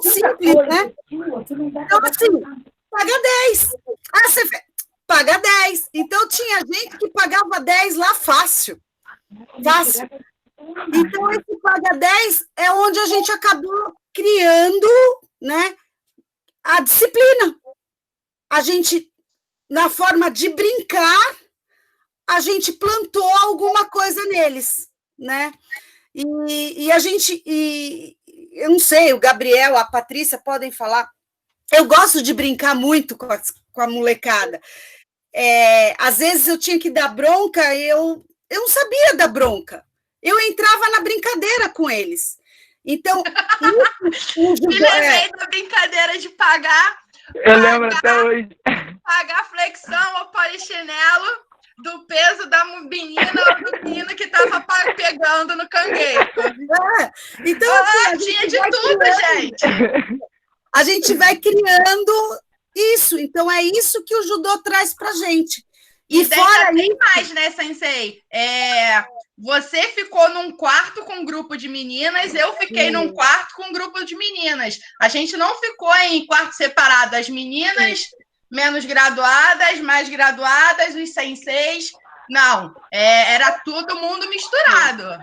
simples, né? Então, assim, paga 10. Você paga 10. Então, tinha gente que pagava 10 lá fácil. Fácil. Então, esse paga 10 é onde a gente acabou criando, né, a disciplina. A gente na forma de brincar, a gente plantou alguma coisa neles, né? E a gente, eu não sei, o Gabriel, a Patrícia podem falar. Eu gosto de brincar muito com a molecada. Às vezes eu tinha que dar bronca, eu não sabia dar bronca. Eu entrava na brincadeira com eles. Então, me lembrei da brincadeira de pagar. Eu lembro até hoje. Pagar flexão ou polichinelo do peso da menina ou do menino que estava pegando no cangueiro. Então, assim, tinha de tudo, gente. A gente vai criando isso. Então, é isso que o judô traz pra gente. E fora tem mais, né, Sensei? Você ficou num quarto com um grupo de meninas, eu fiquei num quarto com um grupo de meninas. A gente não ficou em quarto separado. As meninas menos graduadas, mais graduadas, os senseis. Não, era todo mundo misturado.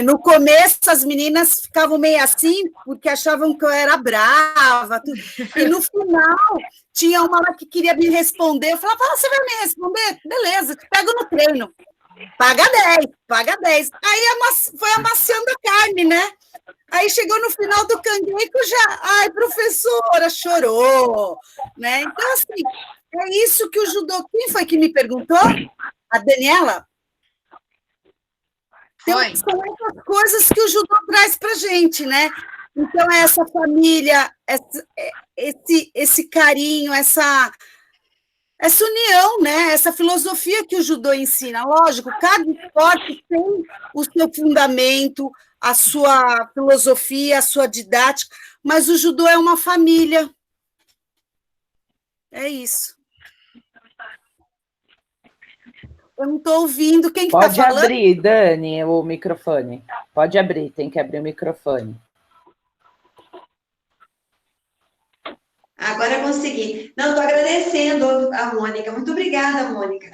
No começo, as meninas ficavam meio assim, porque achavam que eu era brava. Tudo. E no final, tinha uma lá que queria me responder. Eu falava, você vai me responder? Beleza, te pego no treino. Paga 10, paga 10. Aí foi amaciando a carne, né? Aí chegou no final do cangueiro já... Ai, professora, chorou. Né? Então, assim, é isso que o judô... Quem foi que me perguntou? A Daniela? Então, são essas coisas que o judô traz para a gente, né? Então, é essa família, esse carinho, essa união, né? Essa filosofia que o judô ensina. Lógico, cada esporte tem o seu fundamento, a sua filosofia, a sua didática, mas o judô é uma família. É isso. Eu não estou ouvindo. Quem que está falando? Pode abrir, Dani, o microfone. Pode abrir, tem que abrir o microfone. Agora eu consegui. Não, estou agradecendo a Mônica. Muito obrigada, Mônica.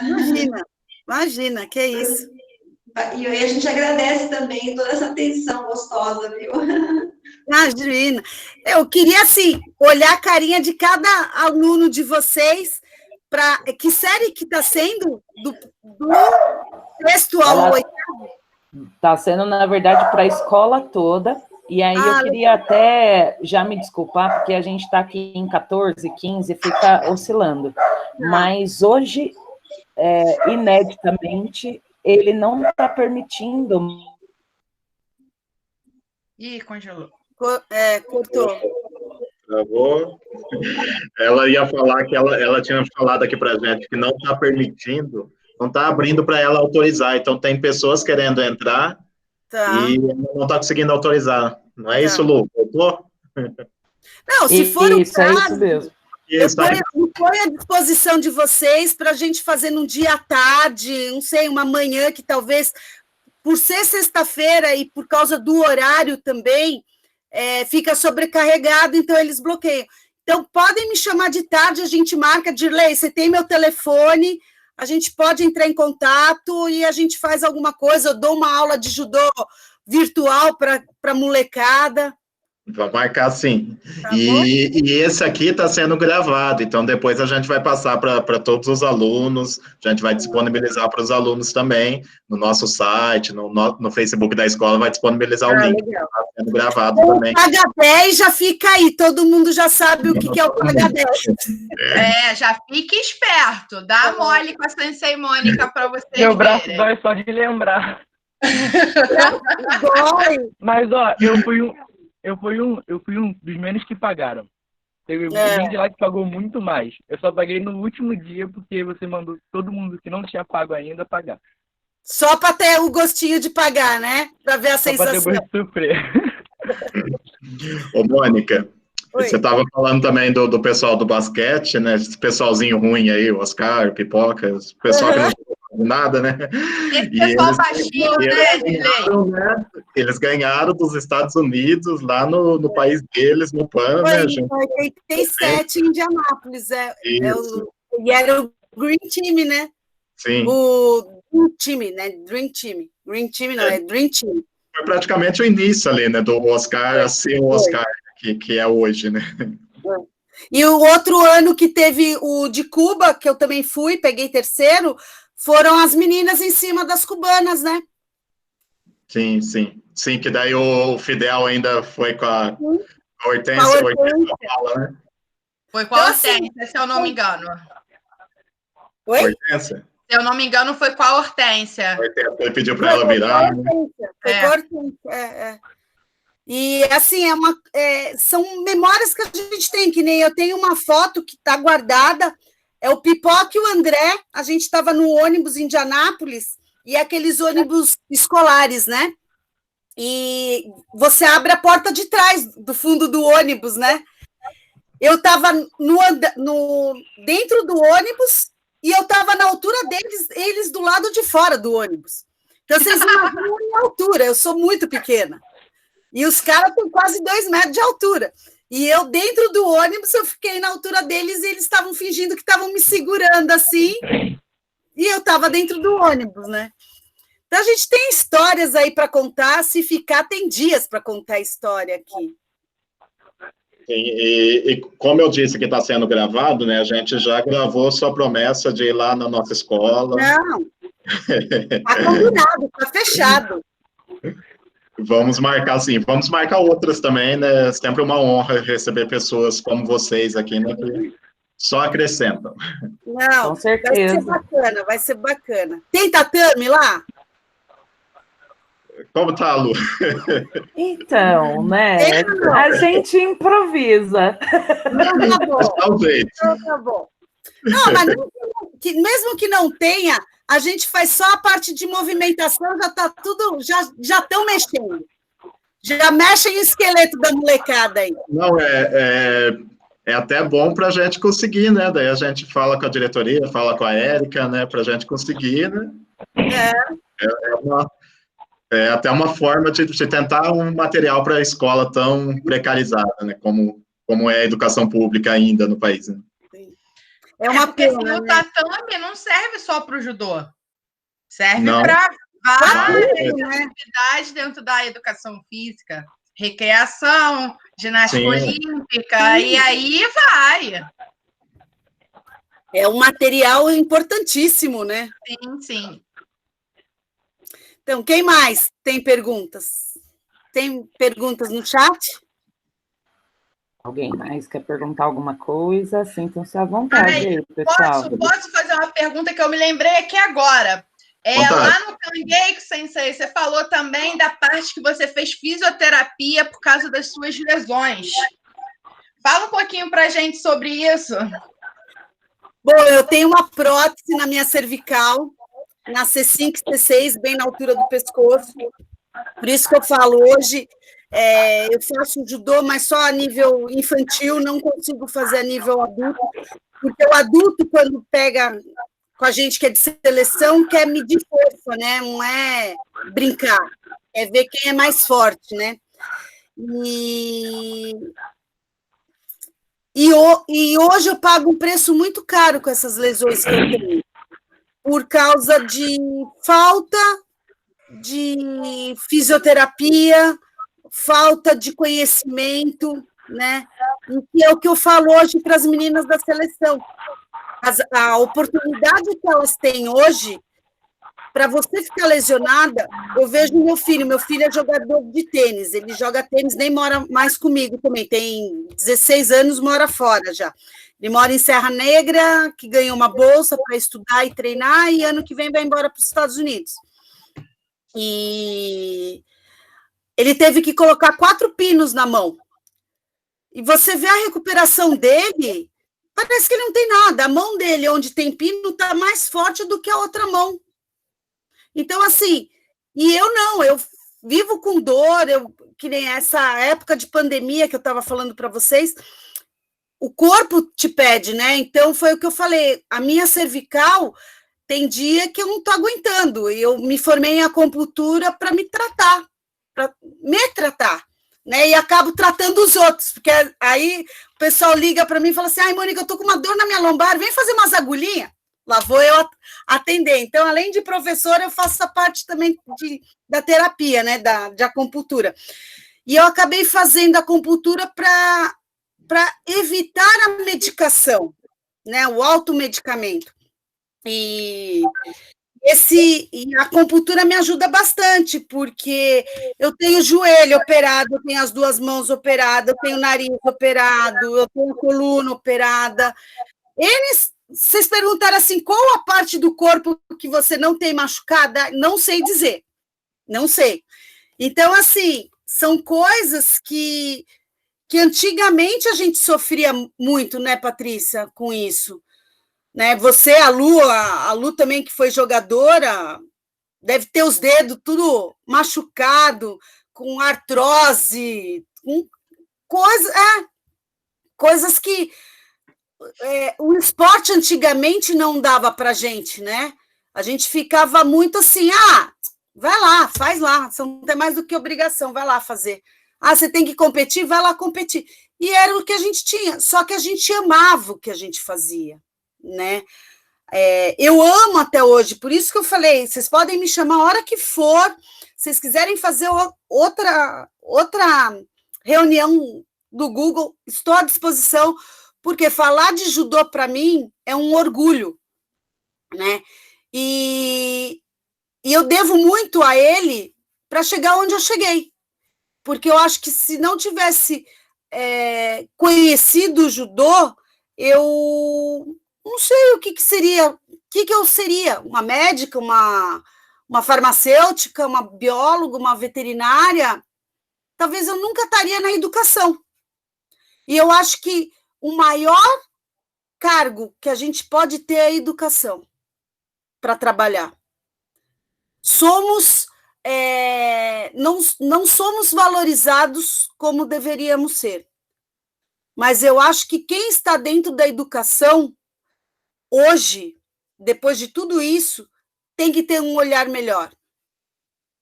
Imagina, que é isso. E a gente agradece também toda essa atenção gostosa, viu? Imagina. Eu queria, assim, olhar a carinha de cada aluno de vocês. Que série que está sendo? Do sexto ao oitavo? Está sendo, na verdade, para a escola toda. E aí eu queria até já me desculpar, porque a gente está aqui em 14, 15, fica oscilando. Mas hoje, ineditamente, ele não está permitindo... Ih, congelou. Cortou. Travou. Ela ia falar que ela tinha falado aqui para a gente que não está permitindo, não está abrindo para ela autorizar. Então, tem pessoas querendo entrar e não está conseguindo autorizar. Não é isso, Lu? Voltou? Não, se for o caso, é isso mesmo. Eu ponho à disposição de vocês para a gente fazer num dia à tarde, não sei, uma manhã que talvez, por ser sexta-feira e por causa do horário também, fica sobrecarregado, então eles bloqueiam. Então, podem me chamar de tarde, a gente marca, Dirley, você tem meu telefone, a gente pode entrar em contato e a gente faz alguma coisa, eu dou uma aula de judô virtual para molecada. Vai marcar sim. E esse aqui está sendo gravado, então depois a gente vai passar para todos os alunos, a gente vai disponibilizar para os alunos também, no nosso site, no Facebook da escola, vai disponibilizar o link. Está sendo gravado também. O Paga 10 já fica aí, todo mundo já sabe o que é o Paga 10. Já fique esperto, dá mole com a Sensei Mônica para vocês verem. Meu braço dói só de lembrar. Mas, ó, eu fui um dos menos que pagaram. Teve gente lá que pagou muito mais. Eu só paguei no último dia porque você mandou todo mundo que não tinha pago ainda pagar. Só para ter o gostinho de pagar, né? Para ver a sensação. Só para ter gosto de sofrer. Ô, Mônica, você estava falando também do pessoal do basquete, né? Esse pessoalzinho ruim aí, o Oscar, Pipoca, o pessoal que não nada, né? Esse pessoal baixinho, né? Eles ganharam dos Estados Unidos lá no país deles, no PAN, né? Em 87, em Indianápolis. E era o Green Team, né? Sim. O Dream Team, né? Dream Team. Green Team não, é Dream Team. Foi praticamente o início ali, né? Do Oscar a ser o Oscar que é hoje, né? E o outro ano que teve o de Cuba, que eu também fui, peguei terceiro, foram as meninas em cima das cubanas, né? Sim, sim. Sim, que daí o Fidel ainda foi com a Hortência, Com a Hortência. Paula, né? Foi com a Então, assim, Hortência, se eu não me engano. Oi? Hortência? Se eu não me engano, foi com a Hortência. Hortência, ele pediu para ela virar. Foi com a Hortência. E, assim, são memórias que a gente tem, que nem eu tenho uma foto que está guardada, é o Pipoca e o André, a gente estava no ônibus em Indianápolis, e aqueles ônibus escolares, né? E você abre a porta de trás, do fundo do ônibus, né? Eu estava dentro do ônibus e eu estava na altura deles, eles do lado de fora do ônibus. Então, vocês imaginam a minha altura, eu sou muito pequena. E os caras têm quase 2 metros de altura. E eu, dentro do ônibus, eu fiquei na altura deles e eles estavam fingindo que estavam me segurando assim. E eu estava dentro do ônibus, né? Então, a gente tem histórias aí para contar. Se ficar, tem dias para contar a história aqui. E como eu disse que está sendo gravado, né? A gente já gravou sua promessa de ir lá na nossa escola. Não, está combinado, está fechado. Vamos marcar, sim. Vamos marcar outras também, né? É sempre uma honra receber pessoas como vocês aqui, né? Que só acrescentam. Não, Com certeza. vai ser bacana. Tem tatame lá? Como tá, Lu? Então, né? A gente improvisa. Não, tá bom. Talvez. Não, tá bom. Não, mas mesmo que não tenha, a gente faz só a parte de movimentação, já está tudo, já estão mexendo. Já mexem o esqueleto da molecada aí. Não, é até bom para a gente conseguir, né? Daí a gente fala com a diretoria, fala com a Érica, né? Para a gente conseguir, né? É até uma forma de tentar um material para a escola tão precarizada, né? Como é a educação pública ainda no país, né? É uma porque pena, o tatame não serve só para o judô. Serve Não. para várias né? atividades dentro da educação física. Recreação, ginástica Sim. olímpica, e aí vai. É um material importantíssimo, né? Sim, sim. Então, quem mais tem perguntas? Tem perguntas no chat? Alguém mais quer perguntar alguma coisa? Sintam-se à vontade aí, pessoal. Posso fazer uma pergunta que eu me lembrei aqui agora? Lá no Kangeiko, Sensei, você falou também da parte que você fez fisioterapia por causa das suas lesões. Fala um pouquinho para a gente sobre isso. Bom, eu tenho uma prótese na minha cervical, na C5 e C6, bem na altura do pescoço. Por isso que eu falo hoje, eu faço judô, mas só a nível infantil, não consigo fazer a nível adulto, porque o adulto, quando pega com a gente que é de seleção, quer medir força, né? Não é brincar, é ver quem é mais forte, né? E hoje eu pago um preço muito caro com essas lesões que eu tenho, por causa de falta de fisioterapia, falta de conhecimento, né? E é o que eu falo hoje para as meninas da seleção. A oportunidade que elas têm hoje, para você ficar lesionada, eu vejo meu filho é jogador de tênis, ele joga tênis, nem mora mais comigo também, tem 16 anos, mora fora já. Ele mora em Serra Negra, que ganhou uma bolsa para estudar e treinar, e ano que vem vai embora para os Estados Unidos. E ele teve que colocar 4 pinos na mão. E você vê a recuperação dele, parece que ele não tem nada. A mão dele, onde tem pino, está mais forte do que a outra mão. Então, assim, e eu não, eu vivo com dor, que nem essa época de pandemia que eu estava falando para vocês, o corpo te pede, né? Então, foi o que eu falei, a minha cervical tem dia que eu não estou aguentando, e eu me formei em acupuntura para me tratar, né? E acabo tratando os outros, porque aí o pessoal liga para mim e fala assim, ai, Mônica, eu estou com uma dor na minha lombar, vem fazer umas agulhinhas. Lá vou eu atender. Então, além de professora, eu faço essa parte também da terapia, né? De acupuntura. E eu acabei fazendo acupuntura para para evitar a medicação, né, o automedicamento. E a acupuntura me ajuda bastante, porque eu tenho o joelho operado, eu tenho as 2 mãos operadas, eu tenho o nariz operado, eu tenho a coluna operada. Vocês perguntaram assim, qual a parte do corpo que você não tem machucada? Não sei dizer, não sei. Então, assim, são coisas que antigamente a gente sofria muito, né, Patrícia, com isso. Né? Você, a Lu também, que foi jogadora, deve ter os dedos tudo machucado, com artrose, com coisas que o esporte antigamente não dava para a gente, né? A gente ficava muito assim, vai lá, faz lá, você não tem mais do que obrigação, vai lá fazer. Você tem que competir, vai lá competir. E era o que a gente tinha, só que a gente amava o que a gente fazia, né? Eu amo até hoje, por isso que eu falei, vocês podem me chamar a hora que for, se vocês quiserem fazer outra reunião do Google, estou à disposição, porque falar de judô para mim é um orgulho, né? E eu devo muito a ele para chegar onde eu cheguei, porque eu acho que se não tivesse conhecido o judô, eu não sei o que seria, o que eu seria, uma médica, uma farmacêutica, uma bióloga, uma veterinária, talvez eu nunca estaria na educação. E eu acho que o maior cargo que a gente pode ter é a educação para trabalhar. Não somos valorizados como deveríamos ser. Mas eu acho que quem está dentro da educação, hoje, depois de tudo isso, tem que ter um olhar melhor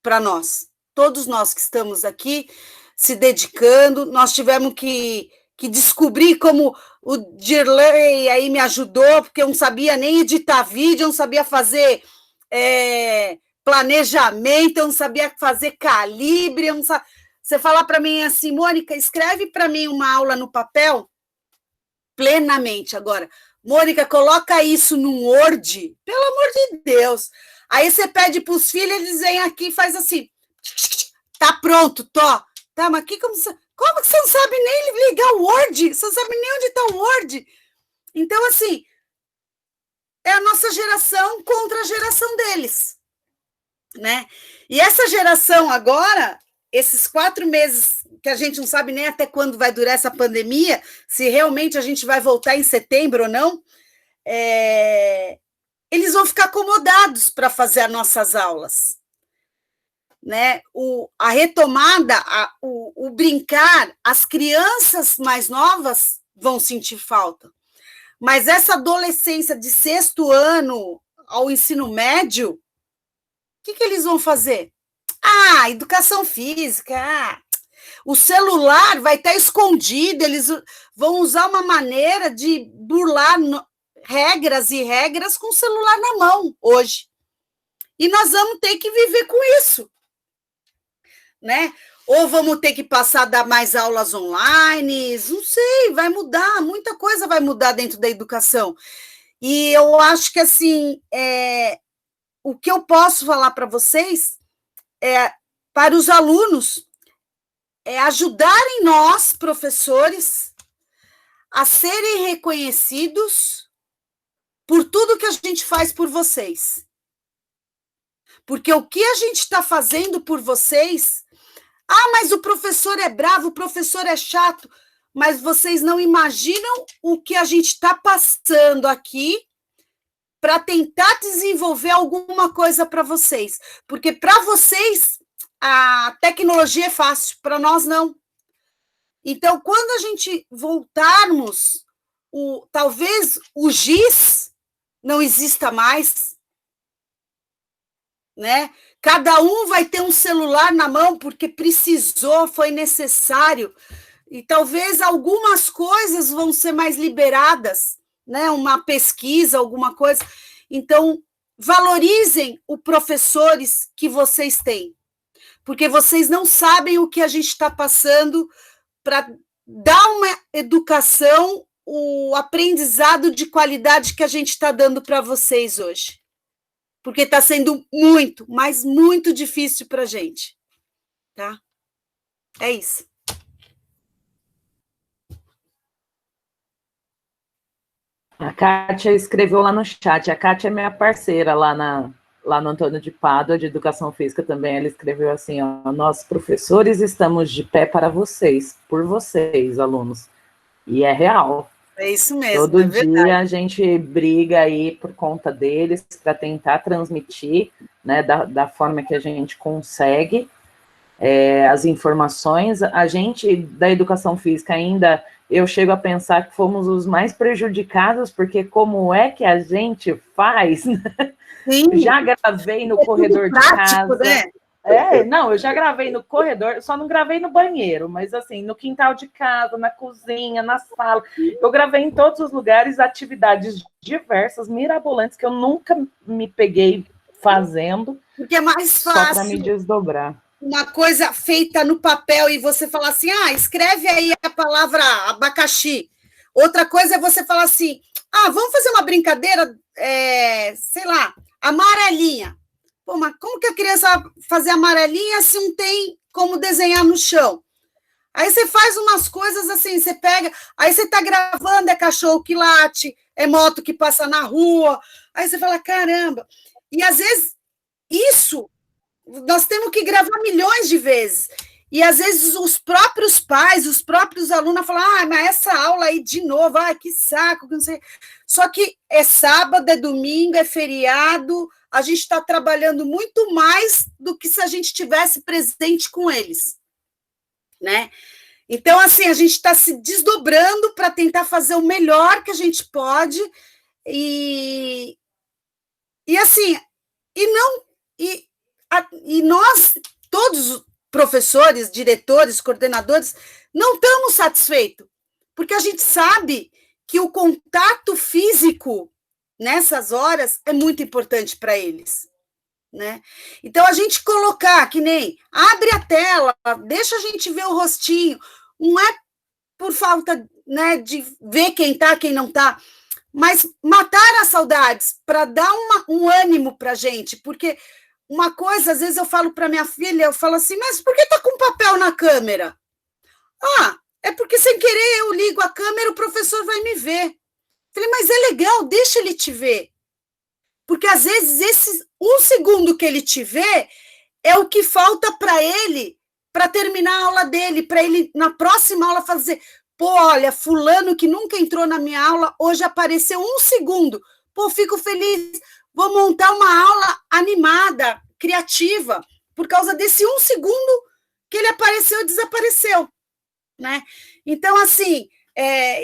para nós. Todos nós que estamos aqui se dedicando, nós tivemos que descobrir, como o Dirley aí me ajudou, porque eu não sabia nem editar vídeo, eu não sabia fazer planejamento, eu não sabia fazer calibre, eu não sabia... Você falar para mim assim, Mônica, escreve para mim uma aula no papel, plenamente. Agora, Mônica, coloca isso num Word, pelo amor de Deus. Aí você pede para os filhos, eles vêm aqui e faz assim, tá pronto, Tó. Tá, mas como que você não sabe nem ligar o Word? Você não sabe nem onde está o Word? Então, assim, é a nossa geração contra a geração deles, né? E essa geração agora, esses 4 meses, que a gente não sabe nem até quando vai durar essa pandemia, se realmente a gente vai voltar em setembro ou não, eles vão ficar acomodados para fazer as nossas aulas. Né? A retomada, o brincar, as crianças mais novas vão sentir falta. Mas essa adolescência de 6º ano ao ensino médio, o que eles vão fazer? Educação física. O celular vai estar escondido, eles vão usar uma maneira de burlar regras e regras com o celular na mão hoje. E nós vamos ter que viver com isso. Né? Ou vamos ter que passar a dar mais aulas online, não sei, vai mudar, muita coisa vai mudar dentro da educação. E eu acho que, assim, o que eu posso falar para vocês, para os alunos, ajudarem nós, professores, a serem reconhecidos por tudo que a gente faz por vocês. Porque o que a gente está fazendo por vocês... mas o professor é bravo, o professor é chato, mas vocês não imaginam o que a gente está passando aqui para tentar desenvolver alguma coisa para vocês. Porque para vocês a tecnologia é fácil, para nós não. Então, quando a gente voltarmos, talvez o giz não exista mais, né? Cada um vai ter um celular na mão porque precisou, foi necessário. E talvez algumas coisas vão ser mais liberadas, né? Uma pesquisa, alguma coisa. Então, valorizem os professores que vocês têm, porque vocês não sabem o que a gente está passando para dar educação, o aprendizado de qualidade que a gente está dando para vocês hoje. Porque está sendo muito, mas muito difícil para a gente. Tá? É isso. A Kátia escreveu lá no chat. A Kátia é minha parceira lá no Antônio de Pádua, de Educação Física também. Ela escreveu assim, ó, nós, professores, estamos de pé para vocês, por vocês, alunos. E é real. É isso mesmo. Todo dia a gente briga aí por conta deles para tentar transmitir, né, da forma que a gente consegue as informações. A gente da educação física ainda, eu chego a pensar que fomos os mais prejudicados, porque como é que a gente faz? Sim. Já gravei no corredor de casa. Né? Não, eu já gravei no corredor, só não gravei no banheiro, mas assim, no quintal de casa, na cozinha, na sala. Eu gravei em todos os lugares atividades diversas, mirabolantes, que eu nunca me peguei fazendo. Porque é mais fácil. Só para me desdobrar. Uma coisa feita no papel e você falar assim, escreve aí a palavra abacaxi. Outra coisa é você falar assim, vamos fazer uma brincadeira, sei lá, amarelinha. Pô, mas como que a criança vai fazer amarelinha se não tem como desenhar no chão? Aí você faz umas coisas assim, você pega, aí você está gravando, é cachorro que late, é moto que passa na rua, aí você fala, caramba. E às vezes isso nós temos que gravar milhões de vezes. E às vezes os próprios pais, os próprios alunos falam, mas essa aula aí de novo, que saco, não sei. Só que é sábado, é domingo, é feriado, a gente está trabalhando muito mais do que se a gente tivesse presente com eles, né? Então, assim, a gente está se desdobrando para tentar fazer o melhor que a gente pode e assim, e nós, todos professores, diretores, coordenadores, não estamos satisfeitos, porque a gente sabe que o contato físico nessas horas é muito importante para eles, né? Então, a gente colocar, que nem, abre a tela, deixa a gente ver o rostinho, não é por falta, né, de ver quem está, quem não está, mas matar as saudades para dar um ânimo para a gente, porque uma coisa, às vezes eu falo para minha filha, eu falo assim, mas por que está com papel na câmera? É porque sem querer eu ligo a câmera, o professor vai me ver. Falei, mas é legal, deixa ele te ver. Porque às vezes esse 1 segundo que ele te vê é o que falta para ele, para terminar a aula dele, para ele, na próxima aula, fazer, olha, fulano que nunca entrou na minha aula, hoje apareceu 1 segundo. Fico feliz. Vou montar uma aula animada, criativa, por causa desse 1 segundo que ele apareceu e desapareceu, né? Então, assim,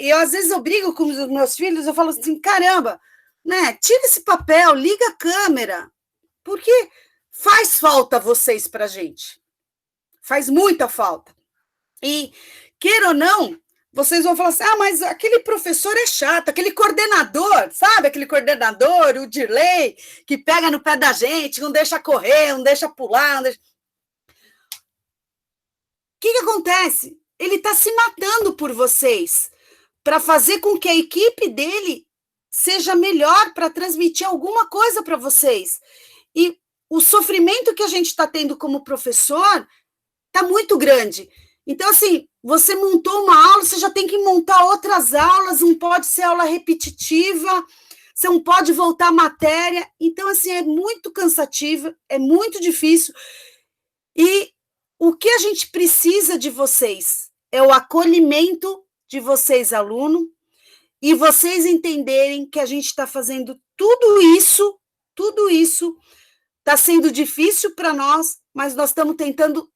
eu às vezes eu brigo com os meus filhos, eu falo assim, caramba, né? Tira esse papel, liga a câmera, porque faz falta vocês para a gente. Faz muita falta. E, queira ou não, vocês vão falar assim, mas aquele professor é chato, aquele coordenador, sabe? Aquele coordenador, o Dirley, que pega no pé da gente, não deixa correr, não deixa pular, não deixa... O que acontece? Ele está se matando por vocês, para fazer com que a equipe dele seja melhor, para transmitir alguma coisa para vocês. E o sofrimento que a gente está tendo como professor está muito grande. Então, assim, você montou uma aula, você já tem que montar outras aulas, não pode ser aula repetitiva, você não pode voltar à matéria. Então, assim, é muito cansativo, é muito difícil. E o que a gente precisa de vocês é o acolhimento de vocês, aluno, e vocês entenderem que a gente está fazendo tudo isso está sendo difícil para nós, mas nós estamos tentando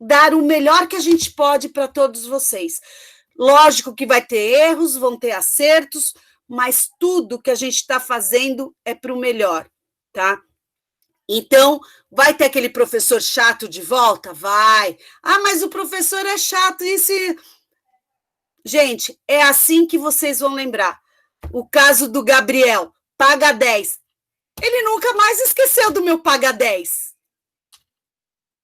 dar o melhor que a gente pode para todos vocês. Lógico que vai ter erros, vão ter acertos, mas tudo que a gente está fazendo é para o melhor, tá? Então, vai ter aquele professor chato de volta? Vai. Mas o professor é chato, isso... Gente, é assim que vocês vão lembrar. O caso do Gabriel, paga 10. Ele nunca mais esqueceu do meu paga 10.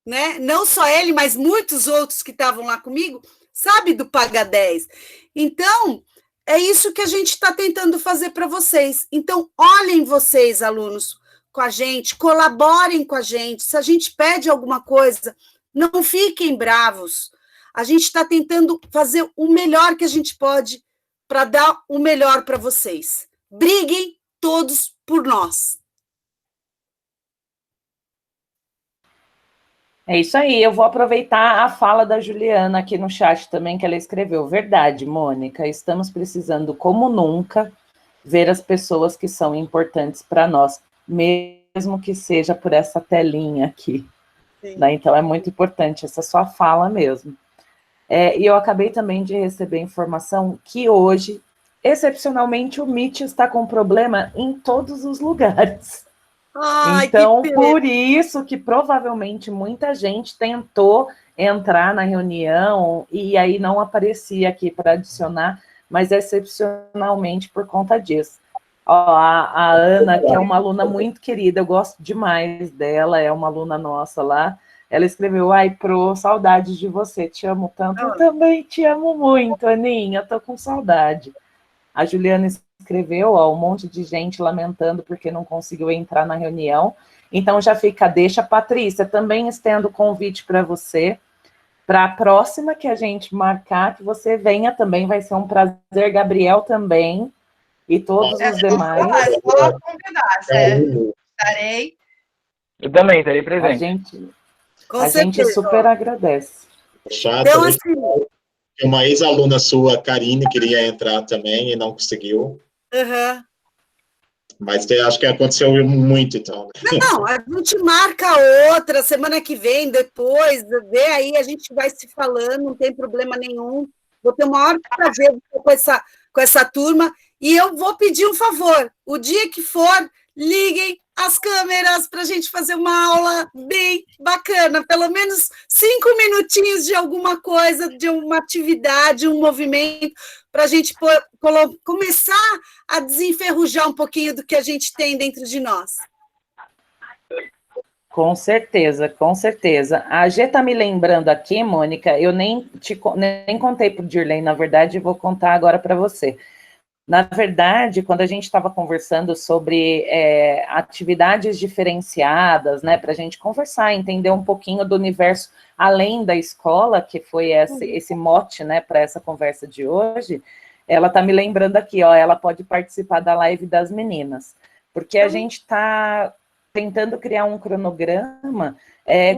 Né? Não só ele, mas muitos outros que estavam lá comigo, sabe do paga 10. Então, é isso que a gente está tentando fazer para vocês. Então, olhem vocês, alunos, com a gente, colaborem com a gente. Se a gente pede alguma coisa, não fiquem bravos. A gente está tentando fazer o melhor que a gente pode para dar o melhor para vocês. Briguem todos por nós. É isso aí, eu vou aproveitar a fala da Juliana aqui no chat também, que ela escreveu. Verdade, Mônica, estamos precisando, como nunca, ver as pessoas que são importantes para nós, mesmo que seja por essa telinha aqui. Né? Então, é muito importante essa sua fala mesmo. E eu acabei também de receber informação que hoje, excepcionalmente, o Meet está com problema em todos os lugares. Ai, então, por isso que provavelmente muita gente tentou entrar na reunião e aí não aparecia aqui para adicionar, mas excepcionalmente por conta disso. Ó, a Ana, que é uma aluna muito querida, eu gosto demais dela, é uma aluna nossa lá, ela escreveu, ai, Pro, saudades de você, te amo tanto. Eu também te amo muito, Aninha, tô com saudade. A Juliana escreveu, ó, um monte de gente lamentando porque não conseguiu entrar na reunião. Então, já fica a deixa. Patrícia, também estendo o convite para você, para a próxima que a gente marcar, que você venha também, vai ser um prazer. Gabriel também, e todos os demais. Só convidar, estarei. Eu também estarei presente. A gente super agradece. Chato, então, assim... Uma ex-aluna sua, Karine, queria entrar também e não conseguiu. Uhum. Mas acho que aconteceu muito, então. Não, a gente marca outra, semana que vem, depois, vê aí, a gente vai se falando, não tem problema nenhum. Vou ter o maior prazer com essa turma. E eu vou pedir um favor, o dia que for, liguem as câmeras para a gente fazer uma aula bem bacana, pelo menos 5 minutinhos de alguma coisa, de uma atividade, um movimento, para a gente começar a desenferrujar um pouquinho do que a gente tem dentro de nós. Com certeza, com certeza. A Gê está me lembrando aqui, Mônica, eu nem contei para o Dirley, na verdade, vou contar agora para você. Na verdade, quando a gente estava conversando sobre atividades diferenciadas, né, para a gente conversar, entender um pouquinho do universo além da escola, que foi esse mote, né, para essa conversa de hoje, ela está me lembrando aqui, ó, ela pode participar da live das meninas, porque a gente está tentando criar um cronograma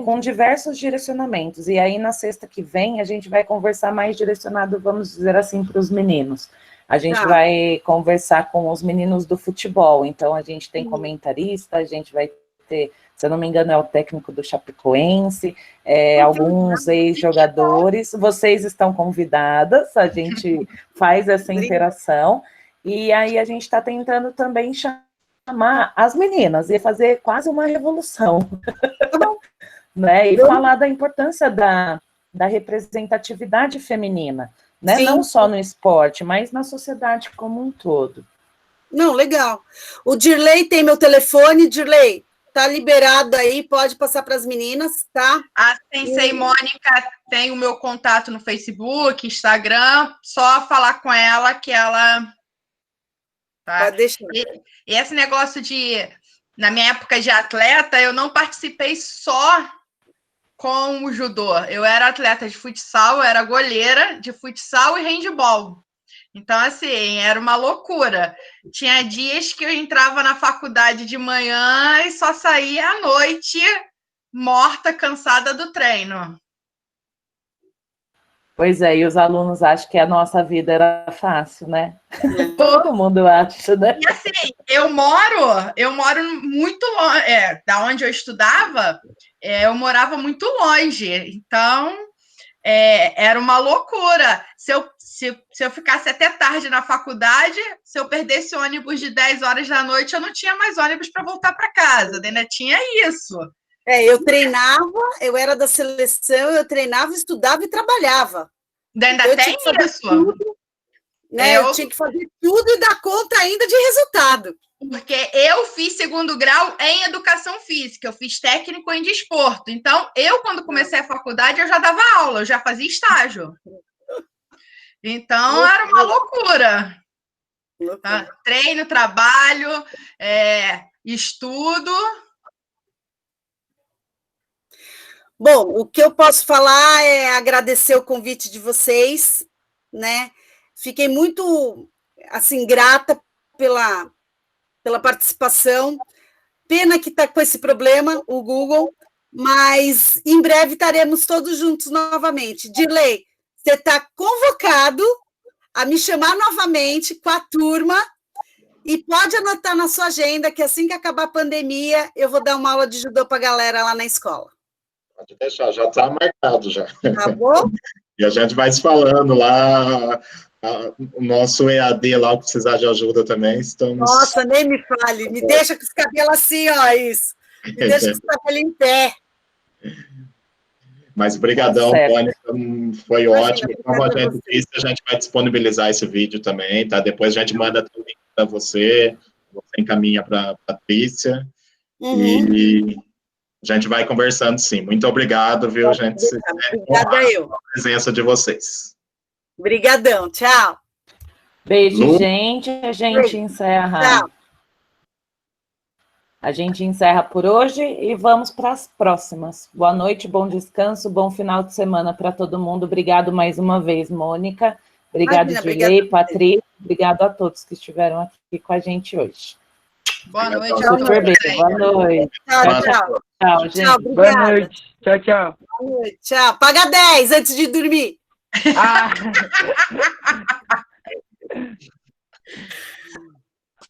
com diversos direcionamentos, e aí na sexta que vem a gente vai conversar mais direcionado, vamos dizer assim, para os meninos. A gente vai conversar com os meninos do futebol, então a gente tem comentarista, a gente vai ter, se eu não me engano, é o técnico do Chapecoense, alguns ex-jogadores, vocês estão convidadas, a gente faz essa interação, e aí a gente está tentando também chamar as meninas, e fazer quase uma revolução, né? E falar da importância da representatividade feminina. Né? Não só no esporte, mas na sociedade como um todo. Não, legal. O Dirley tem meu telefone. Dirley, tá liberado aí, pode passar para as meninas, tá? A Sensei Mônica tem o meu contato no Facebook, Instagram, só falar com ela que ela... Tá? Pode deixar. E esse negócio na minha época de atleta, eu não participei só com o judô. Eu era atleta de futsal, eu era goleira de futsal e handball. Então, assim, era uma loucura. Tinha dias que eu entrava na faculdade de manhã e só saía à noite, morta, cansada do treino. Pois é, e os alunos acham que a nossa vida era fácil, né? Todo mundo acha, né? E assim, eu moro muito longe, da onde eu estudava, eu morava muito longe, então era uma loucura. Se eu ficasse até tarde na faculdade, se eu perdesse ônibus de 10 horas da noite, eu não tinha mais ônibus para voltar para casa, ainda tinha isso. Eu treinava, eu era da seleção, eu treinava, estudava e trabalhava. Ainda então, tem isso. Tudo, né? Eu tinha que fazer tudo e dar conta ainda de resultado. Porque eu fiz 2º grau em educação física, eu fiz técnico em desporto. Então, quando comecei a faculdade, eu já dava aula, eu já fazia estágio. Então, era uma loucura. Tá? Treino, trabalho, estudo. Bom, o que eu posso falar é agradecer o convite de vocês, né? Fiquei muito, assim, grata pela participação. Pena que está com esse problema, o Google, mas em breve estaremos todos juntos novamente. Dirley, você está convocado a me chamar novamente com a turma e pode anotar na sua agenda que assim que acabar a pandemia, eu vou dar uma aula de judô para a galera lá na escola. Pode deixar, já está marcado já. Tá bom? E a gente vai se falando lá, o nosso EAD lá, que precisar de ajuda também, estamos... Nossa, nem me fale, me deixa com os cabelos assim, ó, isso. Me deixa com os cabelos em pé. Mas brigadão, Tônia, foi ótimo. Como a gente disse, a gente vai disponibilizar esse vídeo também, tá? Depois a gente manda o link para você encaminha para a Patrícia, e a gente vai conversando, sim. Muito obrigado, viu, gente? Obrigada eu. A presença de vocês. Obrigadão, tchau. Beijo, gente. A gente encerra. Tchau. A gente encerra por hoje e vamos para as próximas. Boa noite, bom descanso, bom final de semana para todo mundo. Obrigado mais uma vez, Mônica. Obrigado, Dirley, Patrícia. Obrigado a todos que estiveram aqui com a gente hoje. Boa noite. Super bem. Boa noite. Tchau, tchau. Tchau, gente. Tchau, Boa noite. Tchau, tchau. Boa noite. Tchau. Paga 10 antes de dormir. Ah.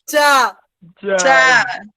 Tchau. Tchau. Tchau.